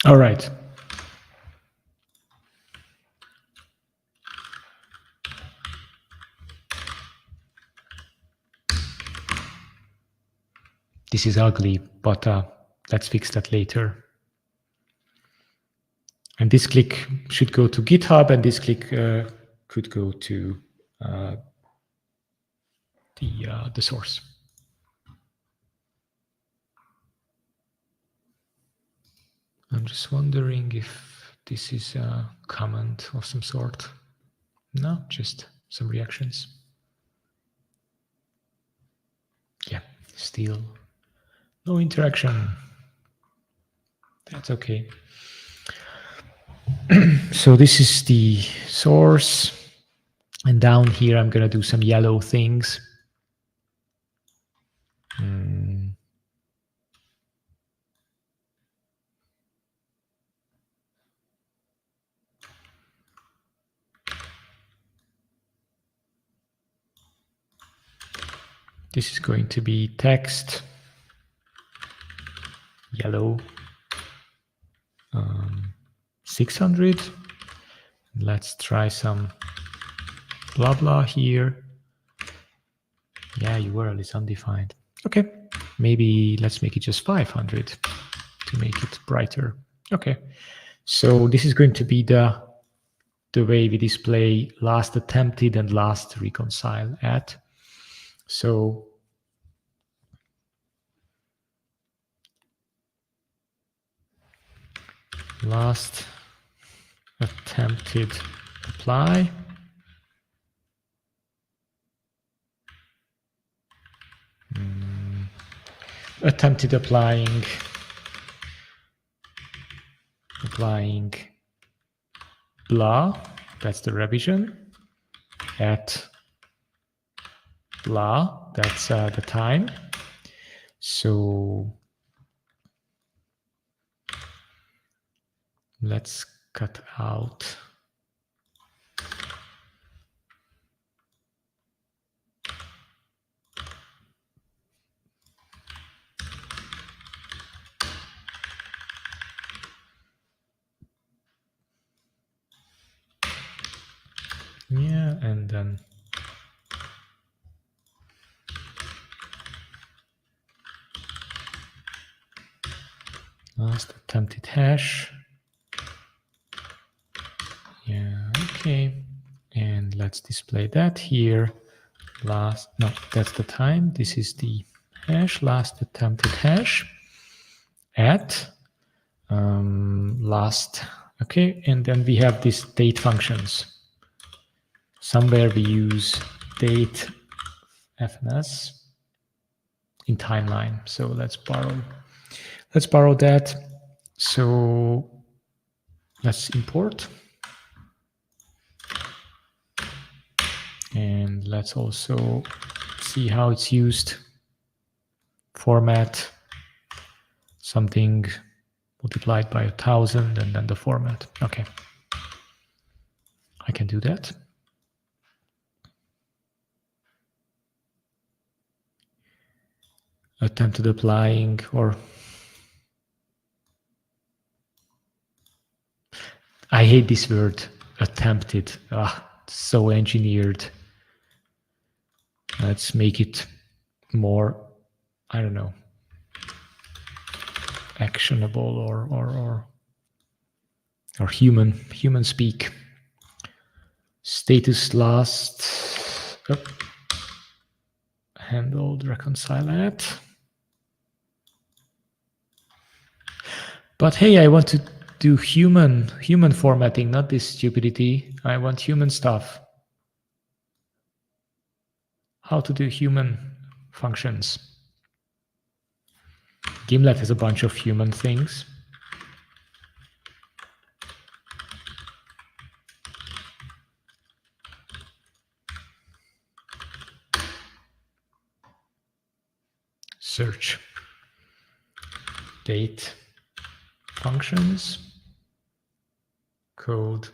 All right. This is ugly, but let's fix that later. And this click should go to GitHub, and this click could go to the source. I'm just wondering if this is a comment of some sort. No, just some reactions. Yeah, still no interaction. That's okay. So this is the source. And down here, I'm going to do some yellow things. This is going to be text, yellow, 600. Let's try some blah blah here. Yeah, URL is undefined. Okay, maybe let's make it just 500 to make it brighter. Okay, so this is going to be the way we display last attempted and last reconcile at. So last attempted apply. Attempted applying blah, that's the revision, at blah, that's the time. So let's cut out and then attempted hash. Yeah, okay. And let's display that here. Last, no, that's the time. This is the hash, last attempted hash at last. Okay, and then we have these date functions. Somewhere we use date fns in timeline. So let's borrow that. So let's import. And let's also see how it's used. Format something multiplied by 1,000 and then the format. Okay, I can do that. Attempted applying, or I hate this word, attempted. So engineered. Let's make it more, I don't know, actionable or human speak. Status last. Handled, reconcile at. But hey, I want to do human formatting, not this stupidity. I want human stuff. How to do human functions. Gimlet has a bunch of human things. Search. Date. Functions. Code.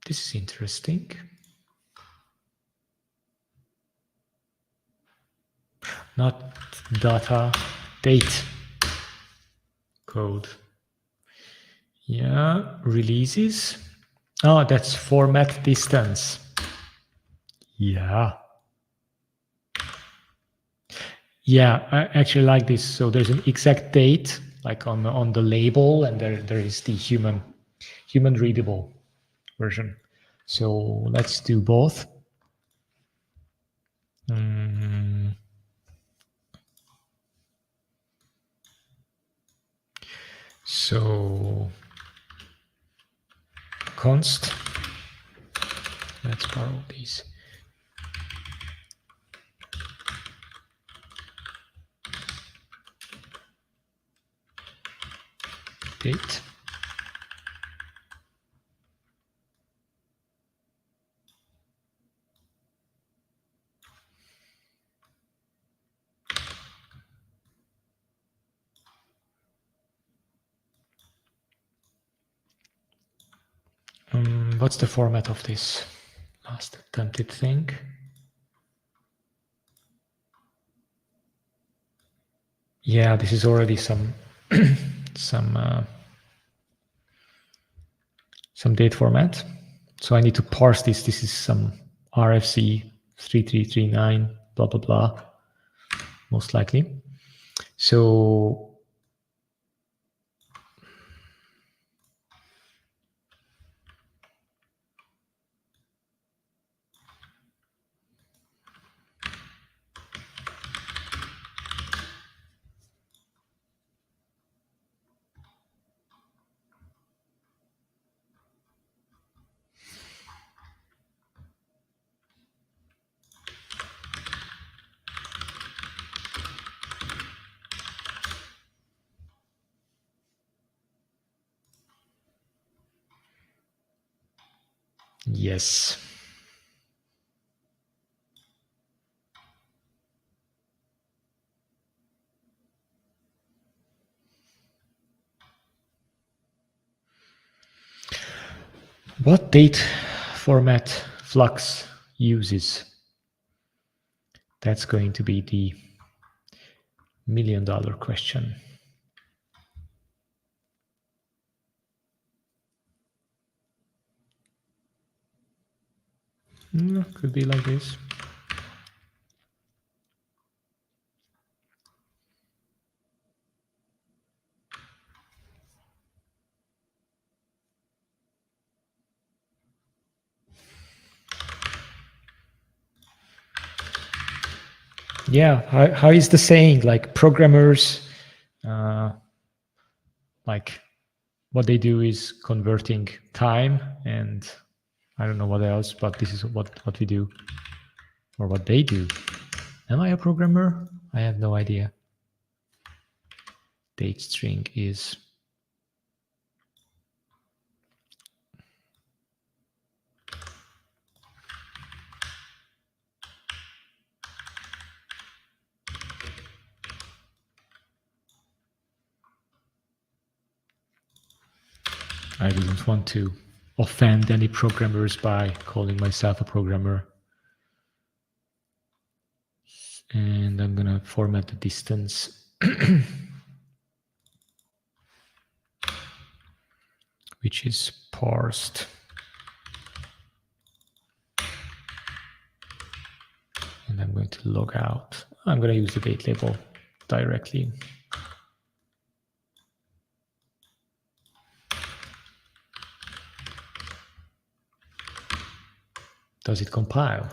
This is interesting. Not data, date. Code. Yeah, releases. Oh, that's format distance. Yeah. Yeah, I actually like this. So there's an exact date, like on the label, and there is the human readable version. So let's do both. So const. Let's borrow these. Date. What's the format of this last attempted thing? Yeah, this is already some some date format. So I need to parse this. This is some RFC 3339, blah, blah, blah, most likely. So yes. What date format Flux uses? That's going to be the $1 million question. Could be like this. Yeah, how is the saying? Like programmers, like what they do is converting time, and I don't know what else, but this is what we do, or what they do. Am I a programmer? I have no idea. Date string is I didn't want to offend any programmers by calling myself a programmer. And I'm gonna format the distance, which is parsed. And I'm going to log out. I'm going to use the date label directly. Does it compile?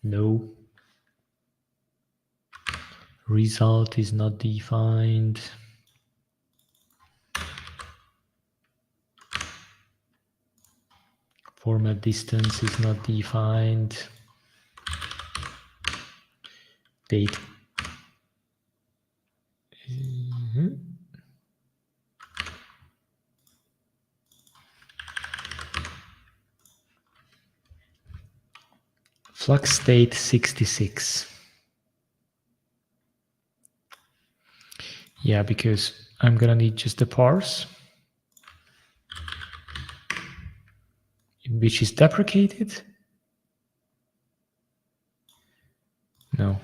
No. Result is not defined. Format distance is not defined. Date. Flux state 66. Yeah, because I'm gonna need just the parse, which is deprecated. No.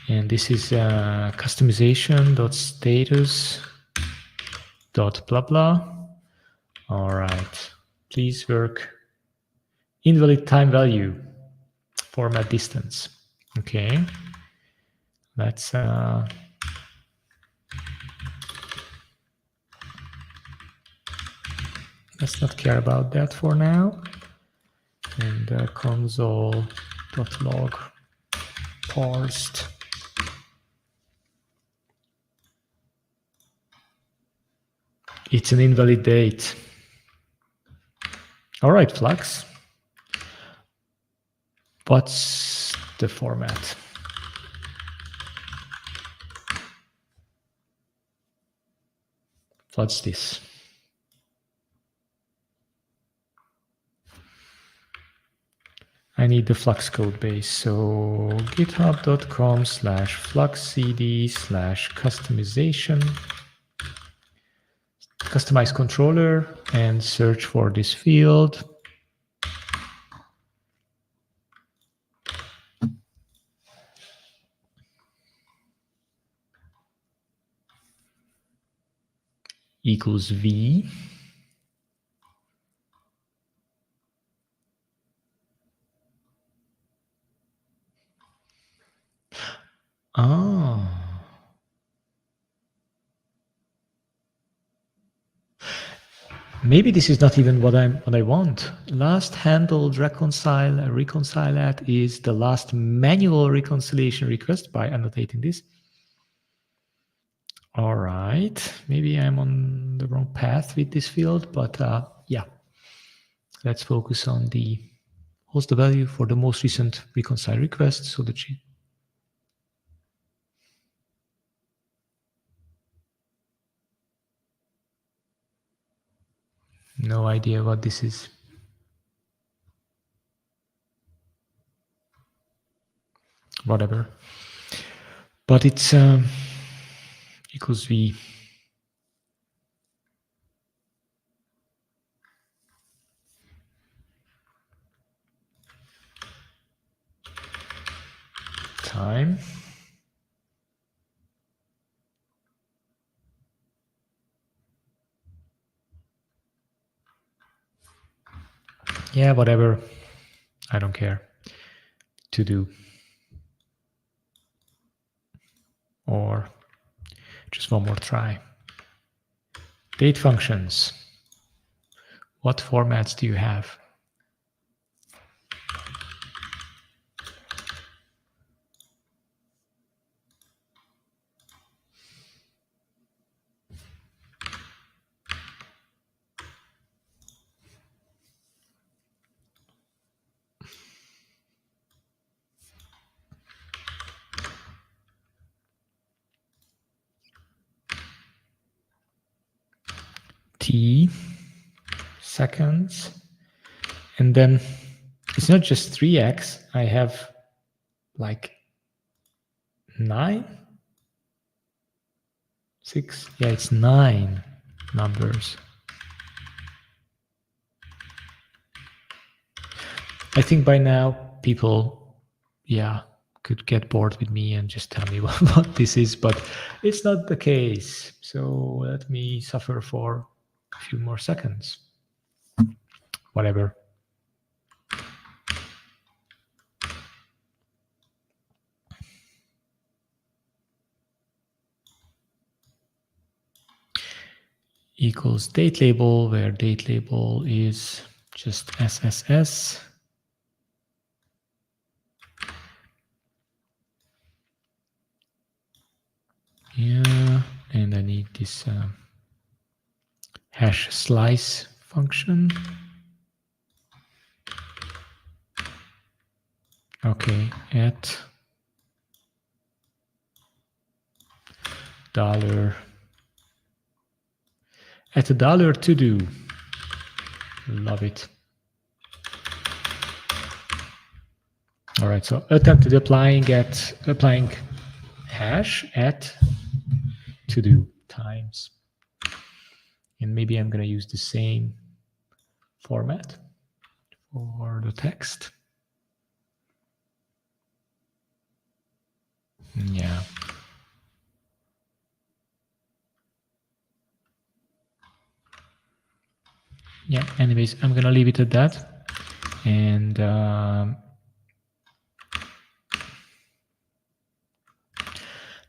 And this is customization.status.blah blah. All right, please work. Invalid time value, format distance. Okay, let's not care about that for now. And console.log parsed. It's an invalid date. All right, Flux. What's the format? What's this? I need the Flux code base. So github.com/fluxcd/customization. Customize controller and search for this field. Equals V. Ah. Maybe this is not even what I want. Last handled reconcile at is the last manual reconciliation request by annotating this. All right, maybe I'm on the wrong path with this field, but yeah, let's focus on the what's the value for the most recent reconcile request. So the no idea what this is. Whatever, but it's equals V. Time. Yeah, whatever. I don't care. To do. Or just one more try. Date functions. What formats do you have? t seconds. And then it's not just 3x, I have like 9, 6, yeah, it's 9 numbers. I think by now people, yeah, could get bored with me and just tell me what this is, but it's not the case. So let me suffer for a few more seconds. Whatever. Equals date label, where date label is just SSS. Yeah, and I need this hash slice function. Okay, at $, at $, to do. Love it. All right, so attempted applying hash at to do times. And maybe I'm going to use the same format for the text. Yeah. Yeah, anyways, I'm going to leave it at that. And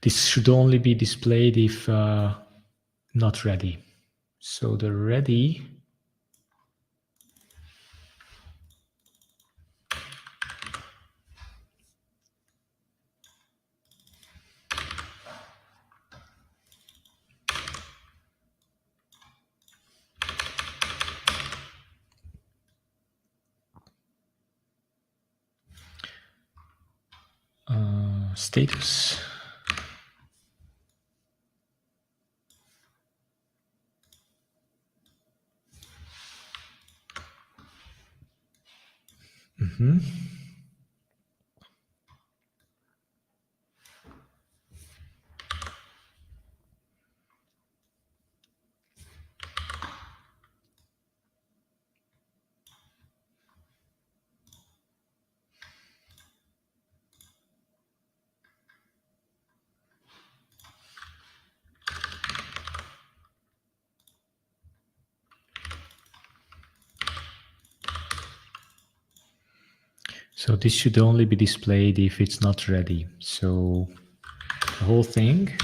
this should only be displayed if not ready. So the ready status. So this should only be displayed if it's not ready. So the whole thing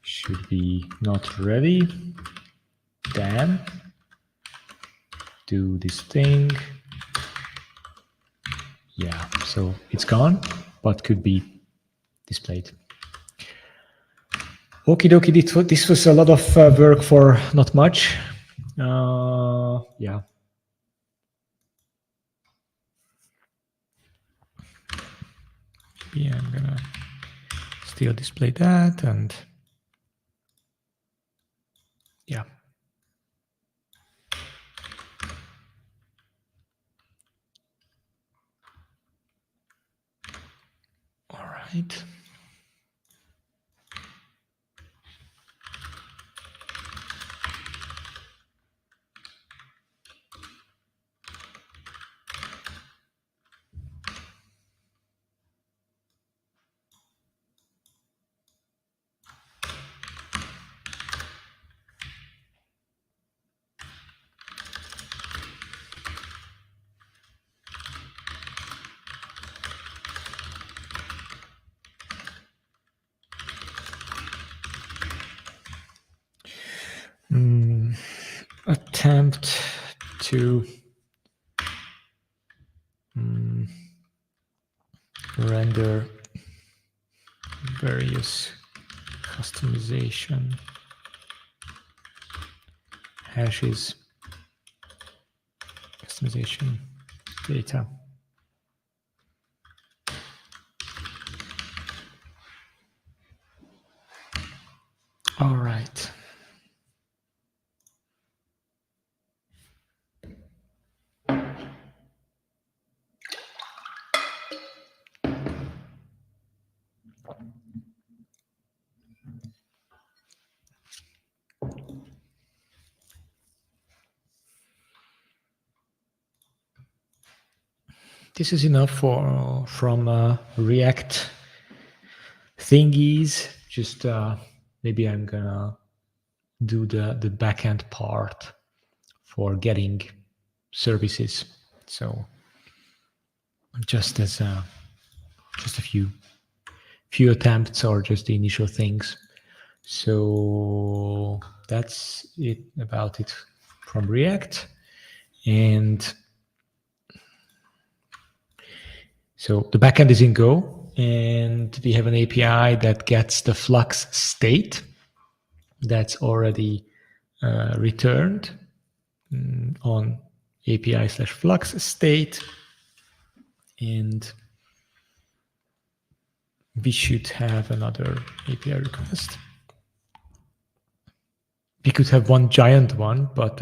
should be not ready, then do this thing. Yeah, so it's gone, but could be displayed. Okie dokie, this was a lot of work for not much. Yeah. Yeah, I'm gonna still display that, and yeah. All right. Attempt to render various customization hashes, customization data. All right. this is enough from React thingies. Just maybe I'm gonna do the backend part for getting services. So just as just a few attempts or just the initial things. So that's it about it from React. And so the backend is in Go, and we have an API that gets the Flux state that's already returned on API/Flux state. And we should have another API request. We could have one giant one, but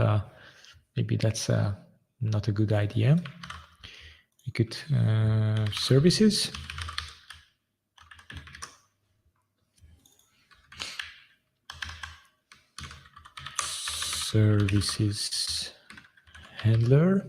maybe that's not a good idea. We could services. Services handler.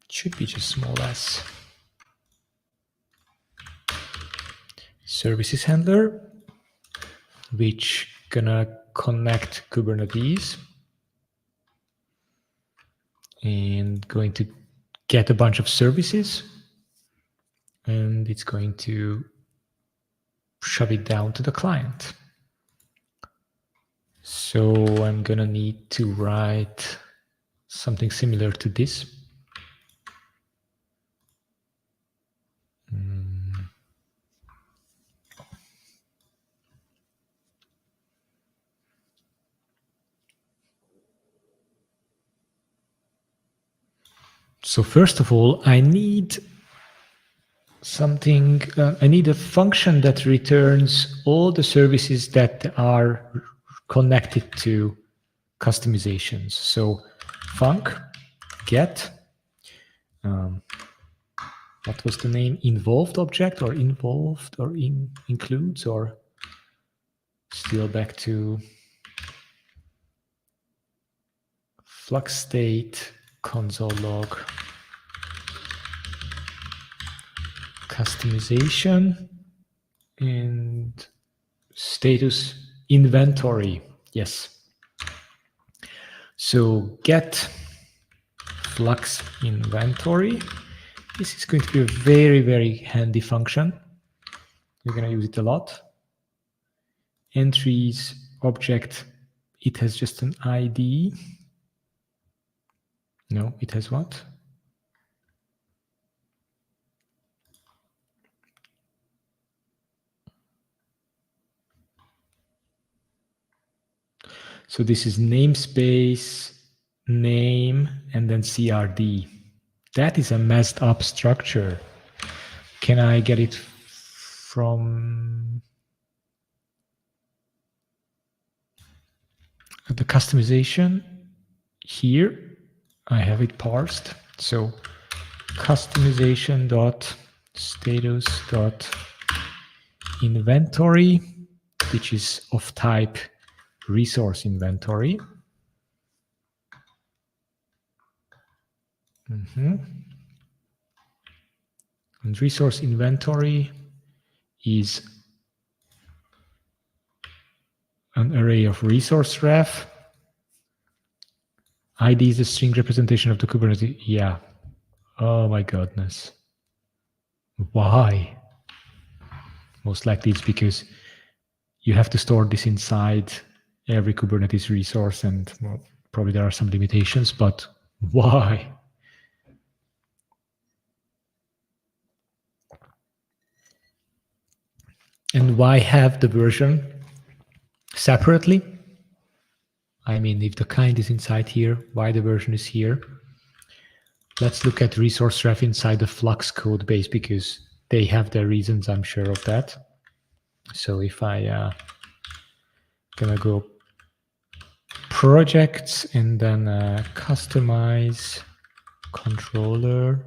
Should be just small s. Services handler, which gonna connect Kubernetes and going to get a bunch of services, and it's going to shove it down to the client. So I'm gonna need to write something similar to this. So first of all, I need something, I need a function that returns all the services that are connected to customizations. So func get, what was the name? Involved object or involved or includes, or still back to Flux state console log customization and status inventory. Yes. So get Flux inventory. This is going to be a very, very handy function. We're going to use it a lot. Entries object, it has just an ID. No, it has what? So this is namespace, name, and then CRD. That is a messed up structure. Can I get it from the customization? Here, I have it parsed. So customization.status.inventory, which is of type resource inventory. And resource inventory is an array of resource ref. ID is a string representation of the Kubernetes. Yeah. Oh my goodness. Why? Most likely it's because you have to store this inside every Kubernetes resource, and well, probably there are some limitations, but why? And why have the version separately? I mean, if the kind is inside here, why the version is here? Let's look at resource ref inside the Flux code base, because they have their reasons, I'm sure of that. So if I gonna go projects and then customize controller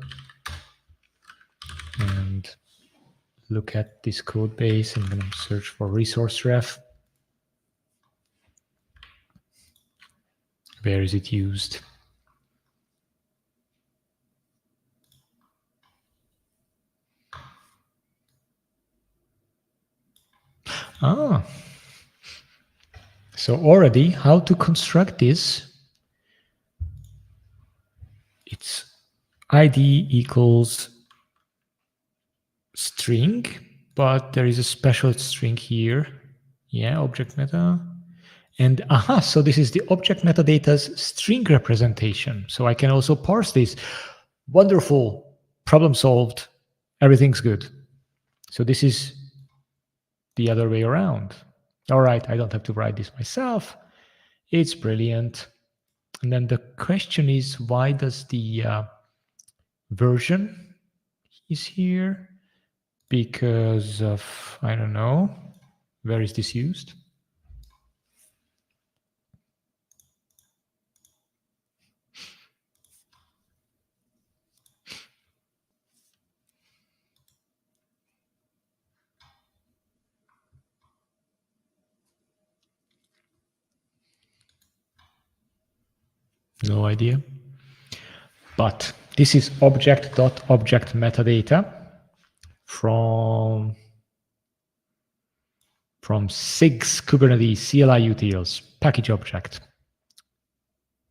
look at this code base. I'm going to search for resource ref. Where is it used? Ah, so already how to construct this? It's ID equals string, but there is a special string here. Yeah, object meta. And aha, so this is the object metadata's string representation. So I can also parse this. Wonderful, problem solved, everything's good. So this is the other way around. All right, I don't have to write this myself. It's brilliant. And then the question is, why does the version is here? Because of, I don't know, where is this used? No idea. But this is object.object metadata from 6 Kubernetes CLI utils package object.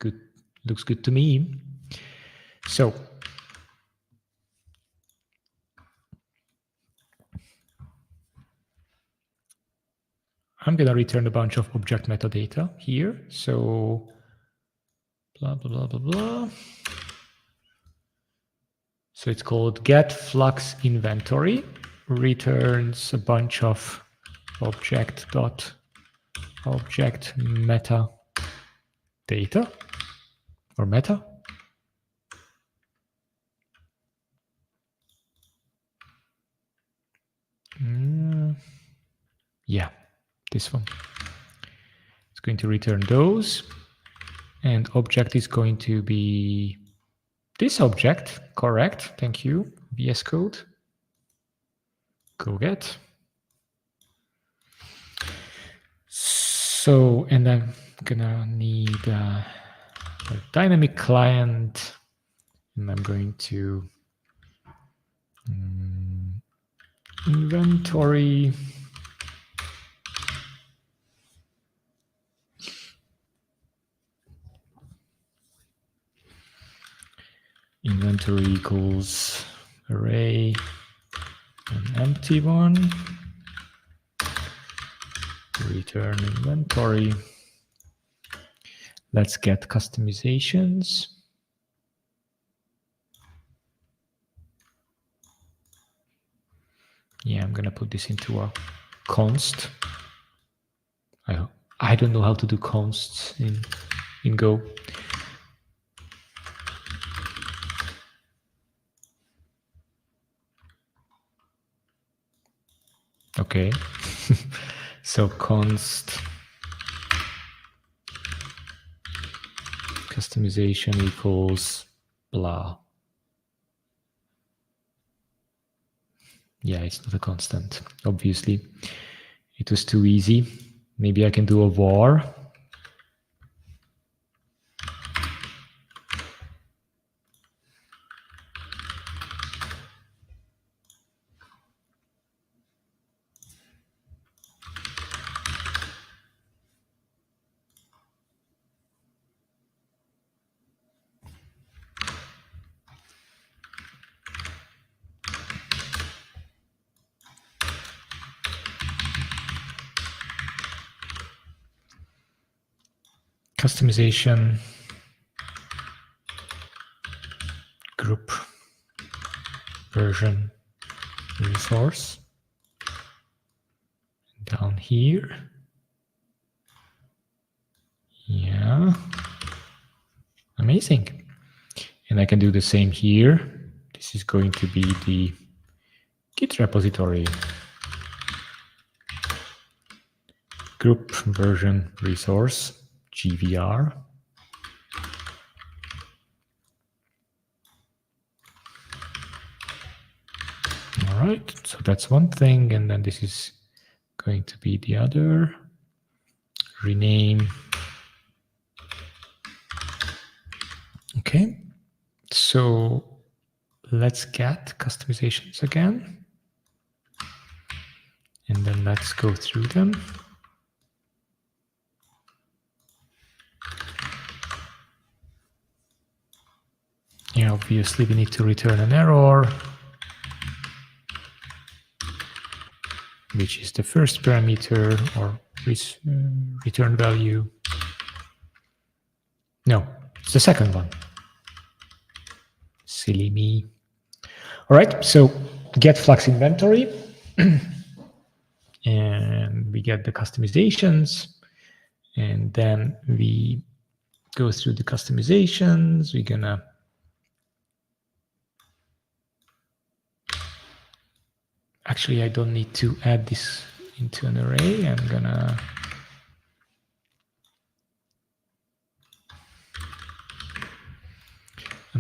Good, looks good to me. So I'm going to return a bunch of object metadata here. So blah, blah, blah, blah, blah. So it's called get flux inventory, returns a bunch of object.object meta data or meta. Yeah, this one. It's going to return those, and object is going to be this object, correct? Thank you, VS Code. Go get. So, and I'm gonna need a dynamic client, and I'm going to inventory equals array an empty one, return inventory. Let's get customizations. Yeah, I'm gonna put this into a const. I don't know how to do consts in Go. Okay, so const customization equals blah. Yeah, it's not a constant, obviously. It was too easy. Maybe I can do a var. Customization group version resource down here. Yeah, amazing. And I can do the same here. This is going to be the Git repository. Group version resource, GVR. All right, so that's one thing, and then this is going to be the other. Rename. Okay, so let's get customizations again, and then let's go through them. Yeah, obviously we need to return an error, which is the first parameter or return value. No, it's the second one. Silly me. All right, so get Flux inventory, and we get the customizations, and then we go through the customizations. We're gonna actually, I don't need to add this into an array. I'm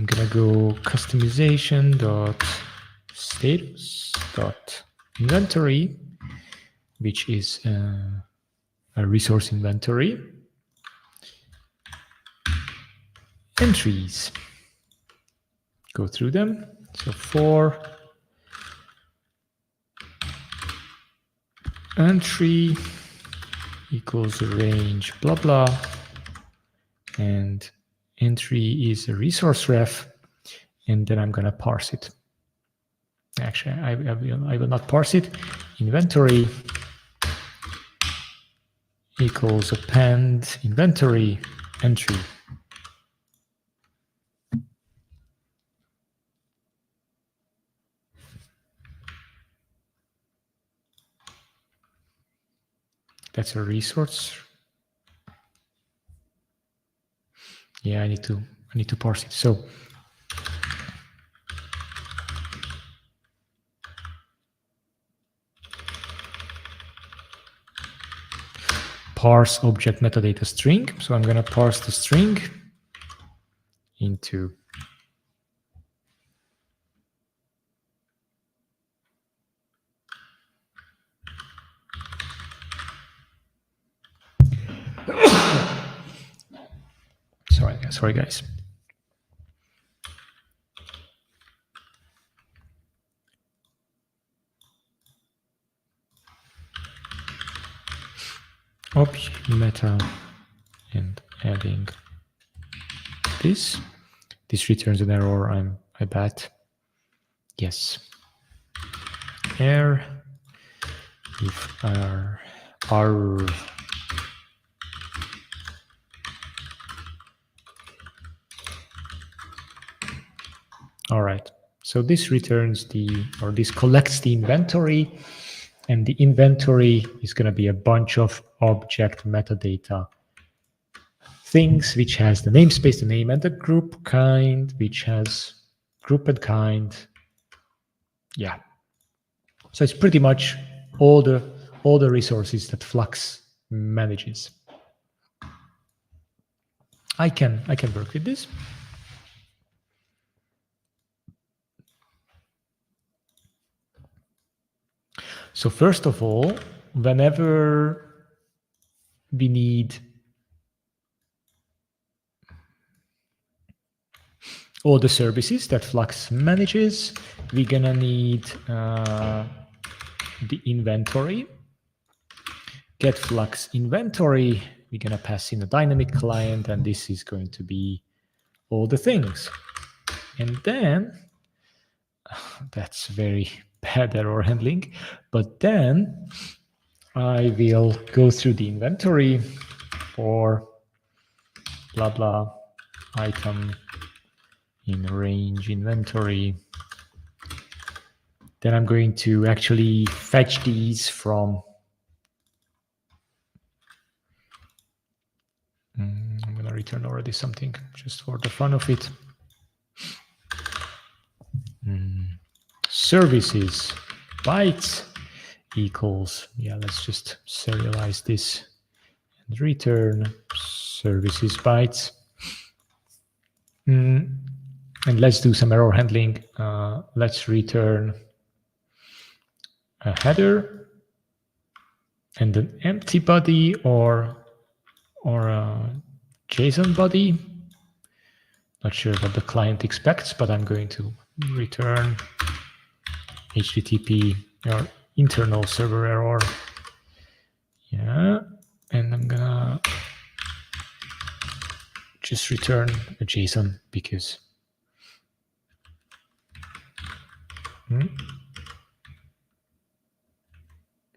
gonna go customization.status.inventory, which is a resource inventory. Entries. Go through them. So for entry equals range blah blah, and entry is a resource ref, and then I'm gonna parse it. Actually, I will not parse it. Inventory equals append inventory entry. That's a resource. Yeah, I need to parse it. So parse object metadata string. So I'm going to parse the string into sorry guys. Object meta and adding this. This returns an error, I bet. Yes. Error if our all right. So this returns this collects the inventory, and the inventory is going to be a bunch of object metadata things, which has the namespace, the name, and the group kind, which has group and kind. Yeah. So it's pretty much all the resources that Flux manages. I can work with this. So first of all, whenever we need all the services that Flux manages, we're gonna need the inventory. Get Flux inventory. We're gonna pass in a dynamic client, and this is going to be all the things. And then that's very bad error handling, but then I will go through the inventory for blah blah item in range inventory. Then I'm going to actually fetch these from I'm going to return already something just for the fun of it. Services bytes equals, yeah, let's just serialize this and return services bytes. And let's do some error handling. Let's return a header and an empty body or a JSON body. Not sure what the client expects, but I'm going to return HTTP or internal server error. Yeah, and I'm gonna just return a JSON because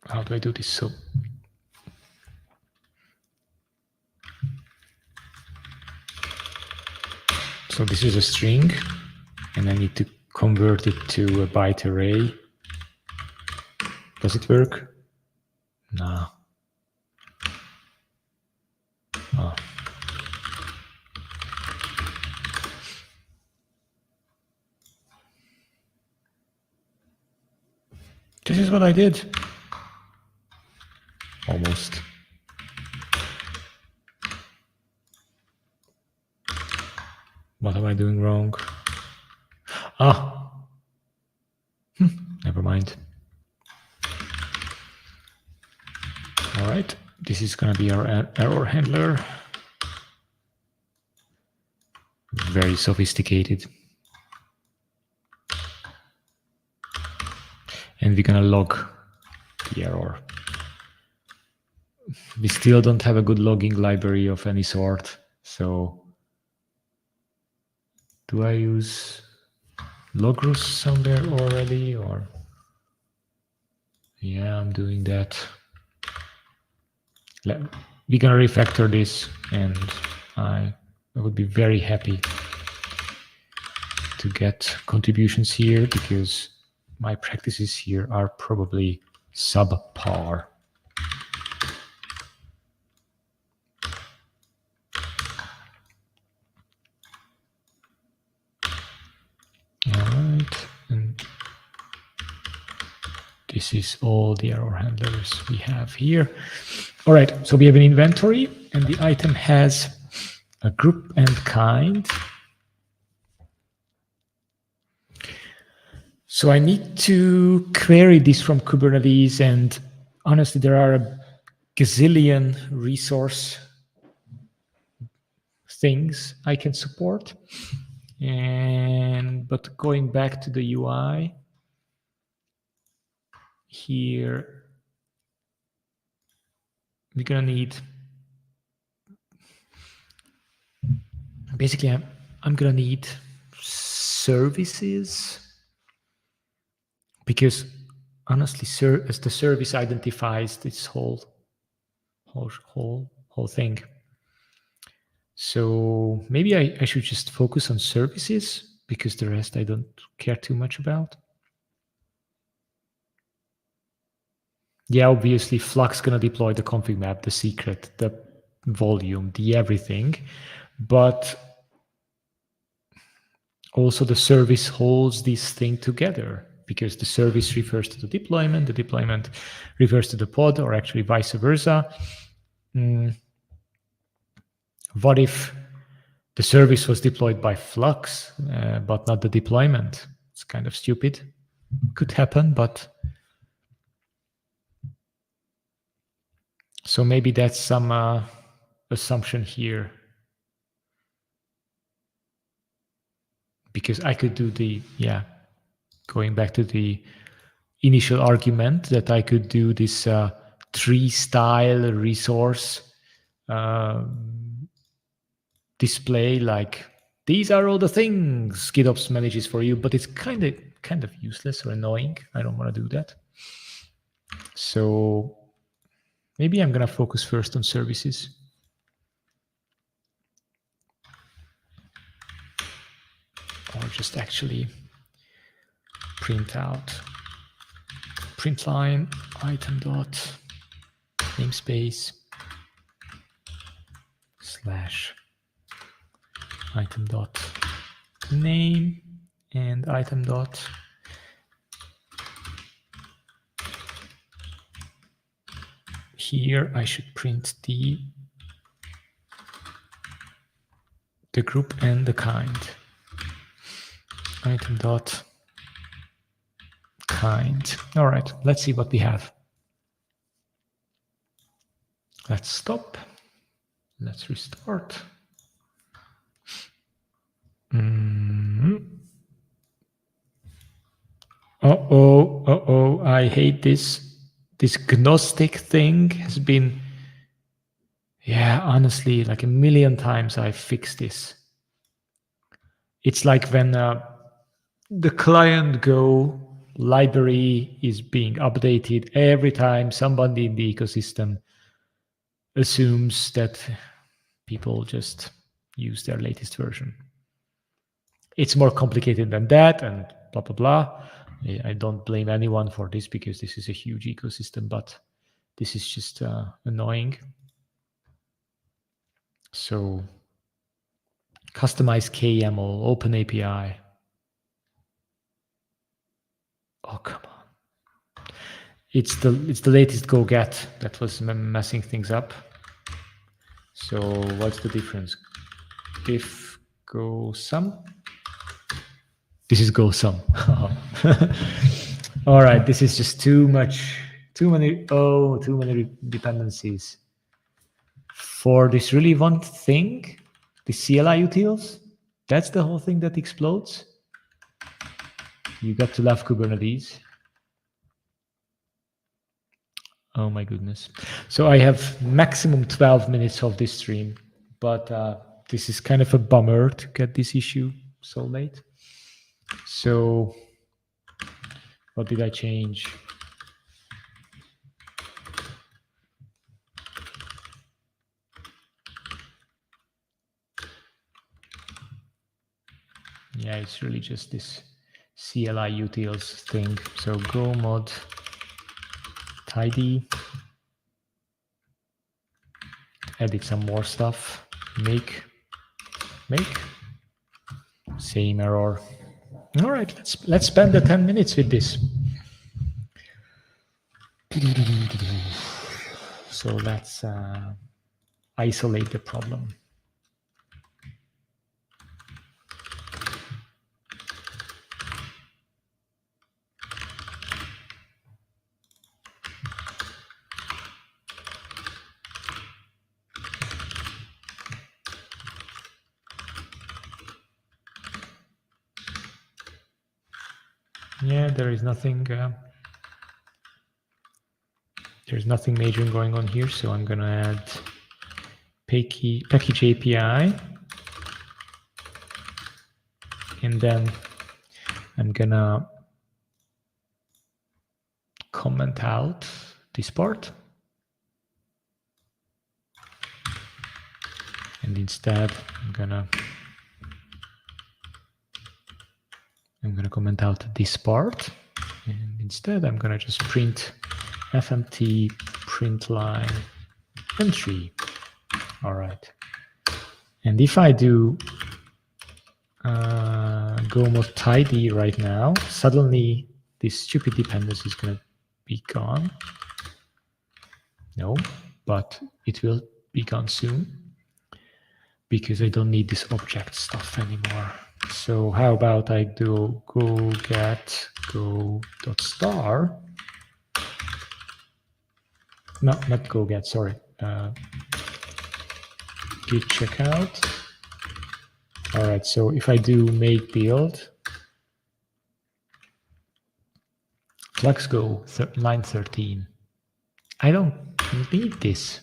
how do I do this? So this is a string, and I need to convert it to a byte array. Does it work? No. Oh. This is what I did. Almost. What am I doing wrong? Ah. Never mind. All right. This is going to be our error handler. Very sophisticated. And we're going to log the error. We still don't have a good logging library of any sort. So do I use Logrus somewhere already? Or yeah, I'm doing that. We're going to refactor this, and I would be very happy to get contributions here because my practices here are probably subpar. All right, and this is all the error handlers we have here. All right, so we have an inventory, and the item has a group and kind. So I need to query this from Kubernetes, and honestly, there are a gazillion resource things I can support. But going back to the UI, here we're gonna need, basically I'm gonna need services, because honestly, as the service identifies this whole thing. So maybe I should just focus on services, because the rest I don't care too much about. Yeah, obviously Flux gonna deploy the config map, the secret, the volume, the everything, but also the service holds this thing together, because the service refers to the deployment refers to the pod, or actually vice versa. What if the service was deployed by Flux, but not the deployment? It's kind of stupid. Could happen, but so maybe that's some assumption here. Because I could do going back to the initial argument, that I could do this tree style resource display, like these are all the things GitOps manages for you, but it's kind of useless or annoying. I don't want to do that. So maybe I'm going to focus first on services. Or just actually print line item dot namespace / item dot name and item dot here I should print the group and the kind. Item dot kind. All right, let's see what we have. Let's stop. Let's restart. Uh-oh, I hate this. This Gnostic thing has been, yeah, honestly, like a million times I've fixed this. It's like when the client Go library is being updated every time somebody in the ecosystem assumes that people just use their latest version. It's more complicated than that, and blah, blah, blah. I don't blame anyone for this because this is a huge ecosystem, but this is just annoying. So customize KYAML, open API. Oh, come on. It's the latest Go get that was messing things up. So what's the difference? If Go sum. This is Go sum. All right, this is just too much, too many dependencies. For this really one thing, the CLI utils, that's the whole thing that explodes. You got to love Kubernetes. Oh my goodness. So I have maximum 12 minutes of this stream, but this is kind of a bummer to get this issue so late. So what did I change? Yeah, it's really just this CLI utils thing. So go mod tidy, edit some more stuff, make, same error. All right, let's spend the 10 minutes with this. So let's isolate the problem. Yeah, there is nothing. There's nothing major going on here, so I'm gonna add package API, and then I'm gonna comment out this part, and instead I'm gonna comment out this part, and instead I'm gonna just print fmt println entry. All right, and if I do go mod tidy right now, suddenly this stupid dependency is gonna be gone. No, but it will be gone soon because I don't need this object stuff anymore. So how about I do go get go.star. No, not go get, sorry. Git checkout. All right, so if I do make build, Flux go line 13. I don't need this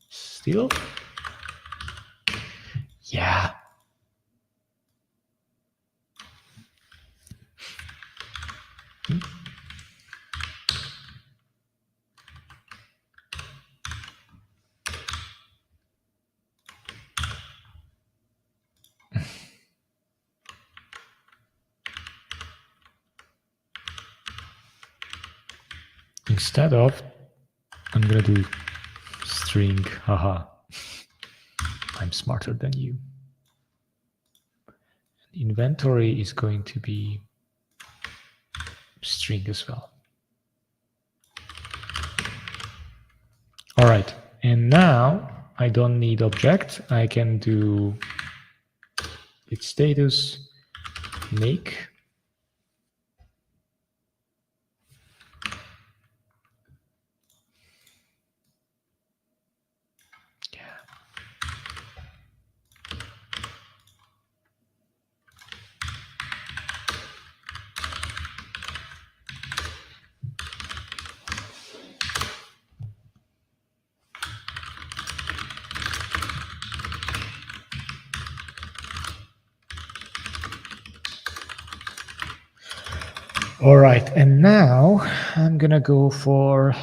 still. Yeah. Instead of, I'm gonna do string, haha. I'm smarter than you. Inventory is going to be string as well. All right, and now I don't need object. I can do its status make All right, and now I'm gonna go for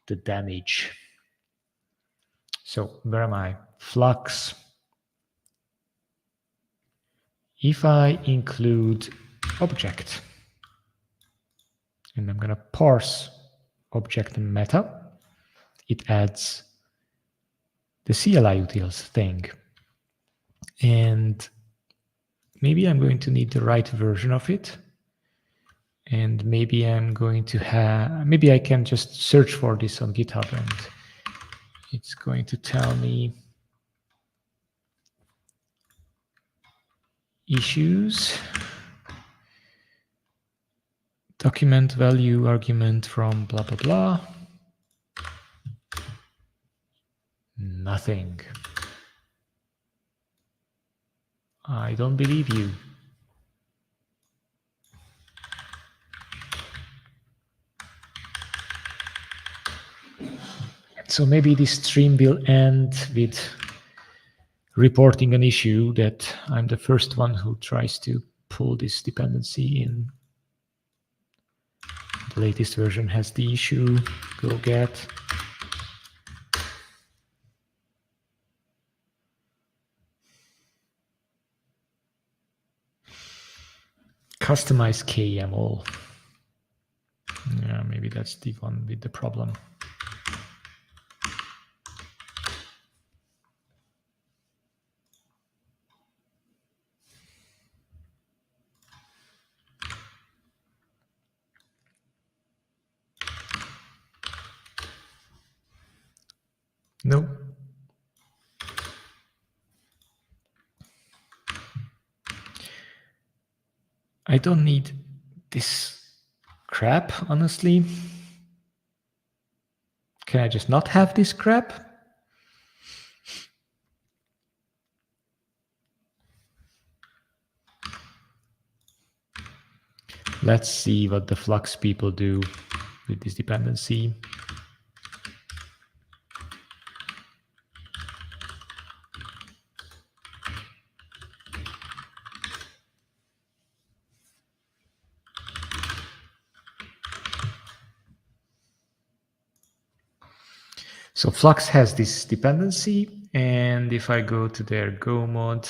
the damage. So where am I? Flux. If I include object, and I'm gonna parse object meta, it adds the CLI utils thing. And maybe I'm going to need the right version of it. And maybe I'm going to have, maybe I can just search for this on GitHub and it's going to tell me issues, document value argument from blah, blah, blah. Nothing. I don't believe you. So maybe this stream will end with reporting an issue that I'm the first one who tries to pull this dependency in. The latest version has the issue. Go get. Customize KML. Yeah, maybe that's the one with the problem. No. I don't need this crap, honestly. Can I just not have this crap? Let's see what the Flux people do with this dependency. So Flux has this dependency, and if I go to their Go mod,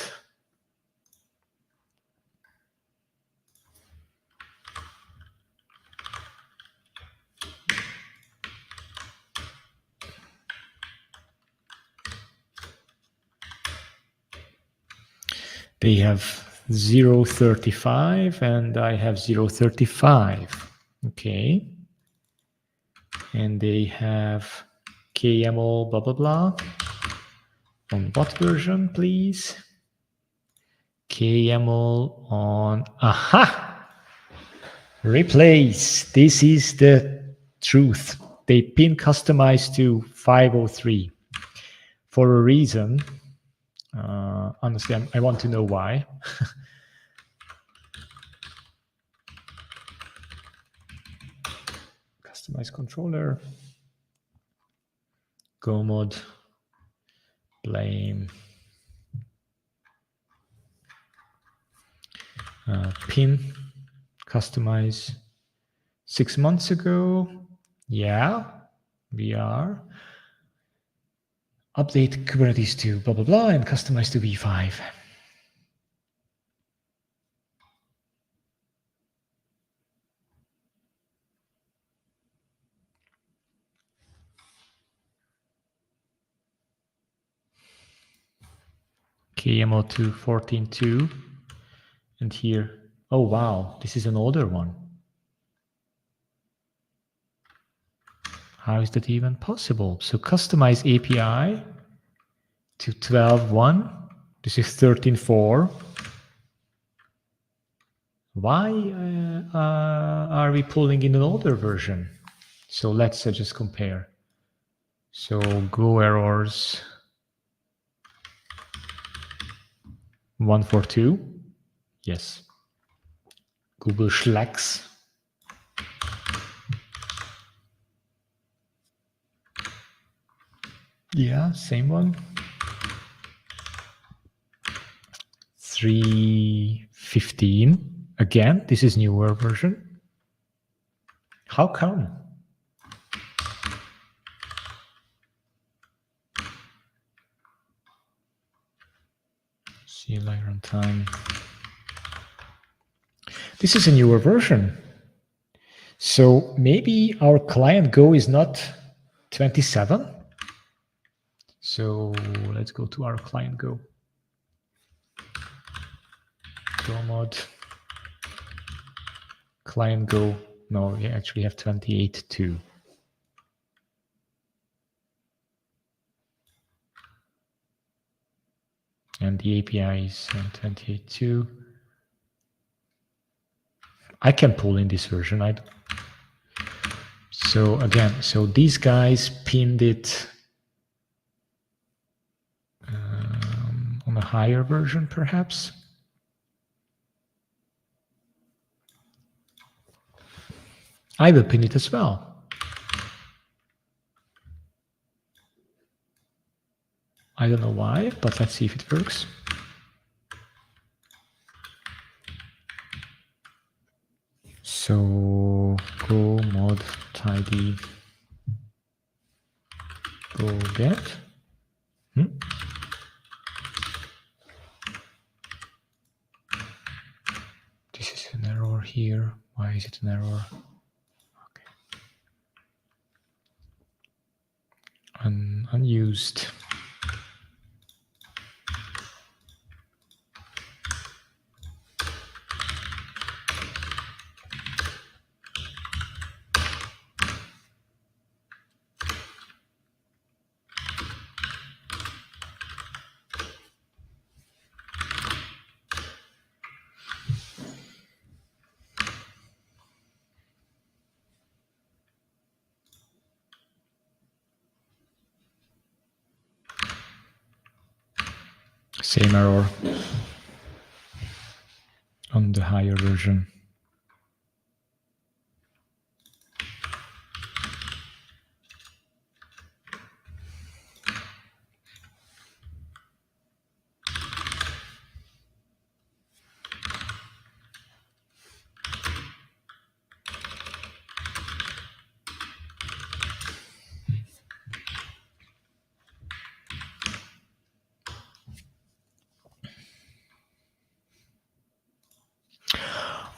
they have 0.35 and I have 0.35. Okay. And they have KML blah, blah, blah. On what version, please? KML on, aha! Replace. This is the truth. They pin customize to 503 for a reason. Honestly, I want to know why. Customize controller. Go mod. Blame. Pin. Customize. 6 months ago. Yeah, we are. Update Kubernetes to blah, blah, blah, and customize to v5. KML to 14.2. And here, oh wow, this is an older one. How is that even possible? So customize API to 12.1. This is 13.4. Why are we pulling in an older version? So let's just compare. So Go errors 142. Yes. Google Schlags. Yeah, same one. 315. Again, this is newer version. How come? CLI runtime. This is a newer version. So maybe our client Go is not 27. So let's go to our client Go. Go mod. Client Go. No, we actually have 28 too. And the API is 28 too. I can pull in this version. So again, so these guys pinned it on a higher version, perhaps. I will pin it as well. I don't know why, but let's see if it works. So go mod tidy go get. This is an error here. Why is it an error? Okay. Unused. Same error on the higher version.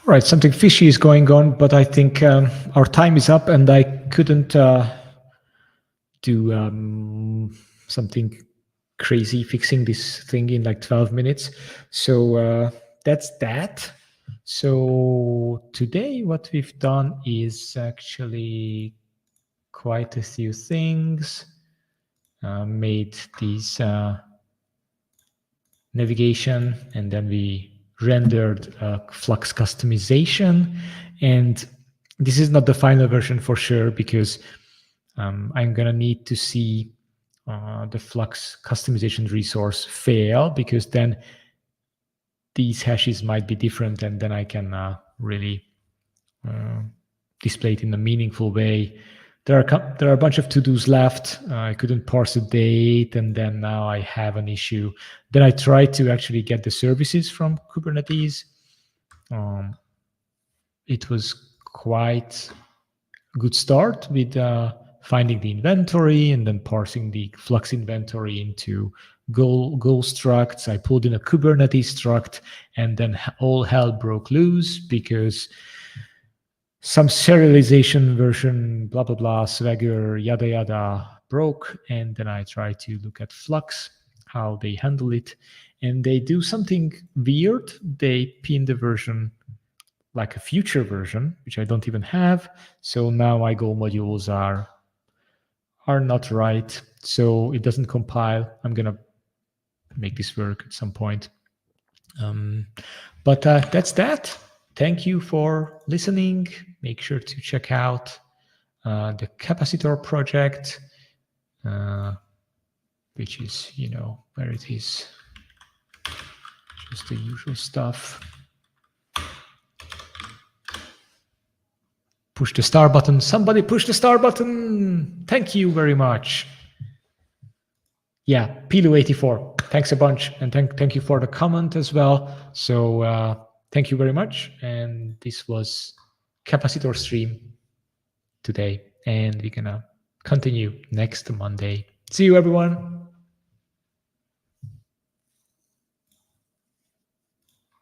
All right, something fishy is going on, but I think our time is up and I couldn't do something crazy fixing this thing in like 12 minutes. So that's that. So today what we've done is actually quite a few things. Made these navigation, and then we rendered Flux customization. And this is not the final version for sure, because I'm gonna need to see the Flux customization resource fail, because then these hashes might be different, and then I can really display it in a meaningful way. There are a bunch of to-dos left. I couldn't parse the date, and then now I have an issue. Then I tried to actually get the services from Kubernetes. It was quite a good start with finding the inventory and then parsing the Flux inventory into Go structs. I pulled in a Kubernetes struct, and then all hell broke loose because some serialization version, blah, blah, blah, Swagger, yada, yada, broke. And then I tried to look at Flux, how they handle it. And they do something weird. They pin the version like a future version, which I don't even have. So now my Go modules are not right. So it doesn't compile. I'm going to make this work at some point. But that's that. Thank you for listening. Make sure to check out the capacitor project, which is, where it is, just the usual stuff. Push the star button. Somebody push the star button. Thank you very much. Yeah, Pilu84. Thanks a bunch. And thank you for the comment as well. So Thank you very much. And this was Capacitor Stream today. And we're going to continue next Monday. See you, everyone.